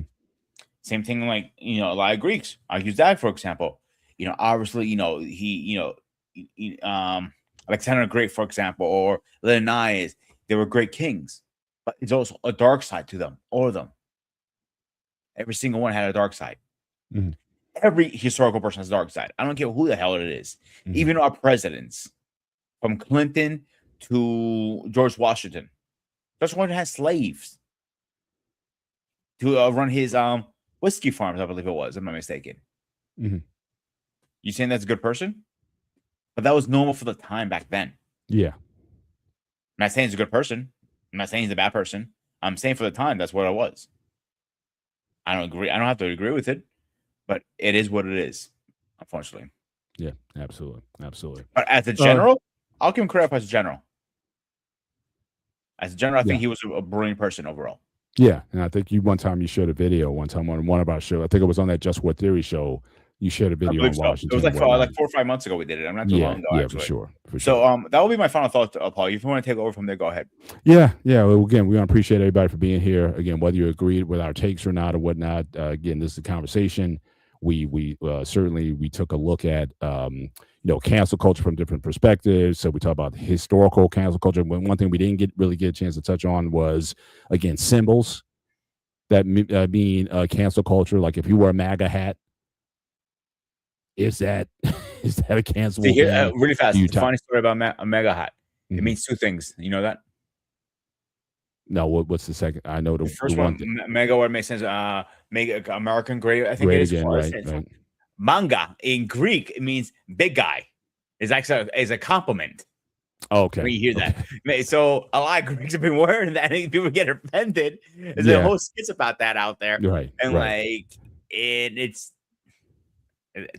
Same thing, like a lot of Greeks. I use that for example. Obviously, Alexander the Great, for example, or Leonidas, they were great kings, but it's also a dark side to them. All of them, every single one had a dark side. Mm-hmm. Every historical person has a dark side. I don't care who the hell it is. Mm-hmm. Even our presidents, from Clinton to George Washington. George Washington had slaves to run his whiskey farms, I believe it was, if I'm not mistaken. Mm-hmm. You saying that's a good person? But that was normal for the time back then. Yeah. I'm not saying he's a good person. I'm not saying he's a bad person. I'm saying for the time, that's what it was. I don't agree. I don't have to agree with it, but it is what it is, unfortunately. Yeah, absolutely. But as a general, I'll give him credit as a general. As a general, I think he was a brilliant person overall. Yeah, and I think one time you showed a video on one of our shows. I think it was on that Just What Theory show. You shared a video on Washington. It was like 4 or 5 months ago we did it. I'm not too long ago. Yeah, for sure. So that will be my final thought, Paul. If you want to take over from there, go ahead. Yeah. Well, again, we want to appreciate everybody for being here. Again, whether you agreed with our takes or not or whatnot. Again, this is a conversation. We certainly took a look at cancel culture from different perspectives. So we talked about historical cancel culture. One thing we didn't really get a chance to touch on was, again, symbols that mean cancel culture. Like if you wear a MAGA hat, is that a cancel? Really fast. Funny story about a MAGA hat. Mm-hmm. It means two things. You know that? No, what's the second? I know the first one. MAGA, what makes sense? Make American great. I think great it is. Again, right. Manga in Greek, it means big guy. It's actually a compliment. Okay. When you hear that. So a lot of Greeks have been wearing that and people get offended. There's a whole skits about that out there. Right. And it's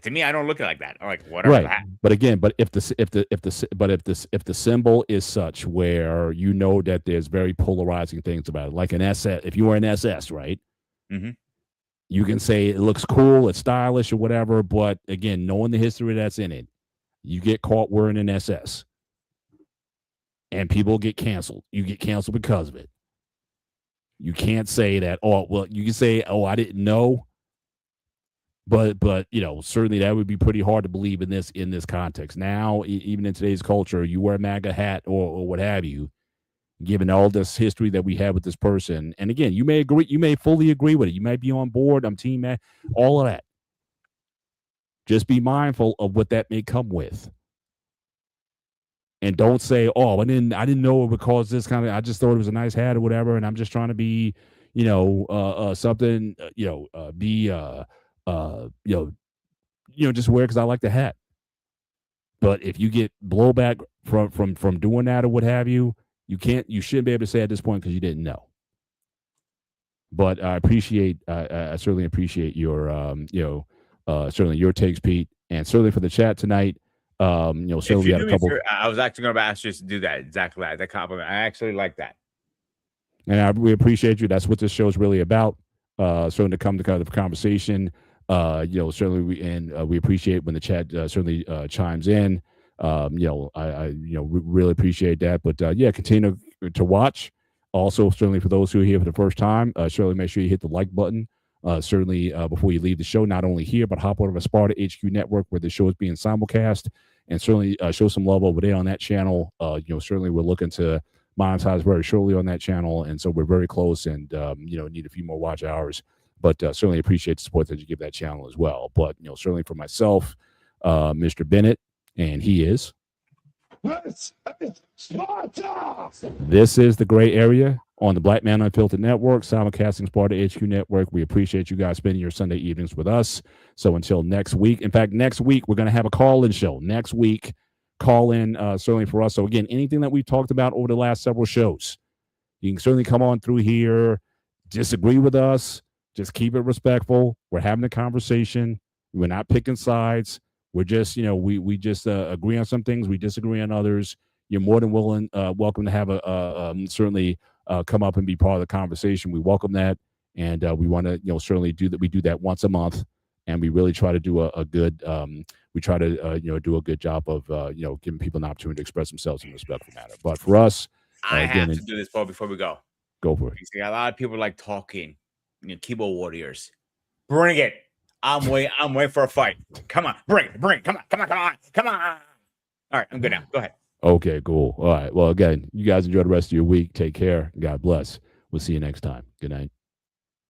to me, I don't look at it like that. I'm like, whatever. Right. But again, if the symbol is such where that there's very polarizing things about it, like an SS, if you were an SS, right? Mm-hmm. You can say it looks cool, it's stylish or whatever, but again, knowing the history that's in it, You get caught wearing an SS, and people get canceled. You get canceled because of it. You can't say that. Oh, well, you can say, "Oh, I didn't know," but certainly that would be pretty hard to believe in this context. Now, even in today's culture, you wear a MAGA hat or what have you, given all this history that we have with this person. And again, you may agree, you may fully agree with it. You might be on board. I'm team man, all of that. Just be mindful of what that may come with. And don't say, "Oh, I didn't know it would cause this kind of. I just thought it was a nice hat or whatever, and I'm just trying to be, something, just wear because I like the hat." But if you get blowback from doing that or what have you, you shouldn't be able to say at this point because you didn't know. But I certainly appreciate your, certainly your takes, Pete, and certainly for the chat tonight. Certainly we had a couple. I was actually going to ask you to do that. Exactly that compliment. I actually like that. And we appreciate you. That's what this show is really about. Certainly to come to kind of the conversation. Certainly we appreciate when the chat certainly chimes in. I really appreciate that. But continue to watch. Also, certainly for those who are here for the first time, certainly make sure you hit the like button. Certainly before you leave the show, not only here, but hop over to Sparta HQ Network where the show is being simulcast, and certainly show some love over there on that channel. Certainly we're looking to monetize very shortly on that channel, and so we're very close and need a few more watch hours. But certainly appreciate the support that you give that channel as well. But certainly for myself, Mr. Bennett, and he is. This is Sparta! This is the Gray Area on the Black Man Unfiltered Network, simulcasting Sparta HQ Network. We appreciate you guys spending your Sunday evenings with us. So until next week, in fact, next week, we're going to have a call-in show. Next week, call-in certainly for us. So again, anything that we've talked about over the last several shows, you can certainly come on through here, disagree with us, just keep it respectful. We're having a conversation. We're not picking sides. We're just, we just agree on some things. We disagree on others. You're more than welcome to have certainly come up and be part of the conversation. We welcome that, and we want to, certainly do that. We do that once a month, and we really try to do a good. We try to, do a good job of, giving people an opportunity to express themselves in a respectful manner. But for us, I have to do this, Paul, before we go. Go for it. You see, a lot of people like talking. Keyboard warriors, bring it. I'm waiting for a fight. Come on, bring it. Come on. All right, I'm good now. Go ahead. Okay, cool. All right. Well, again, you guys enjoy the rest of your week. Take care. God bless. We'll see you next time. Good night.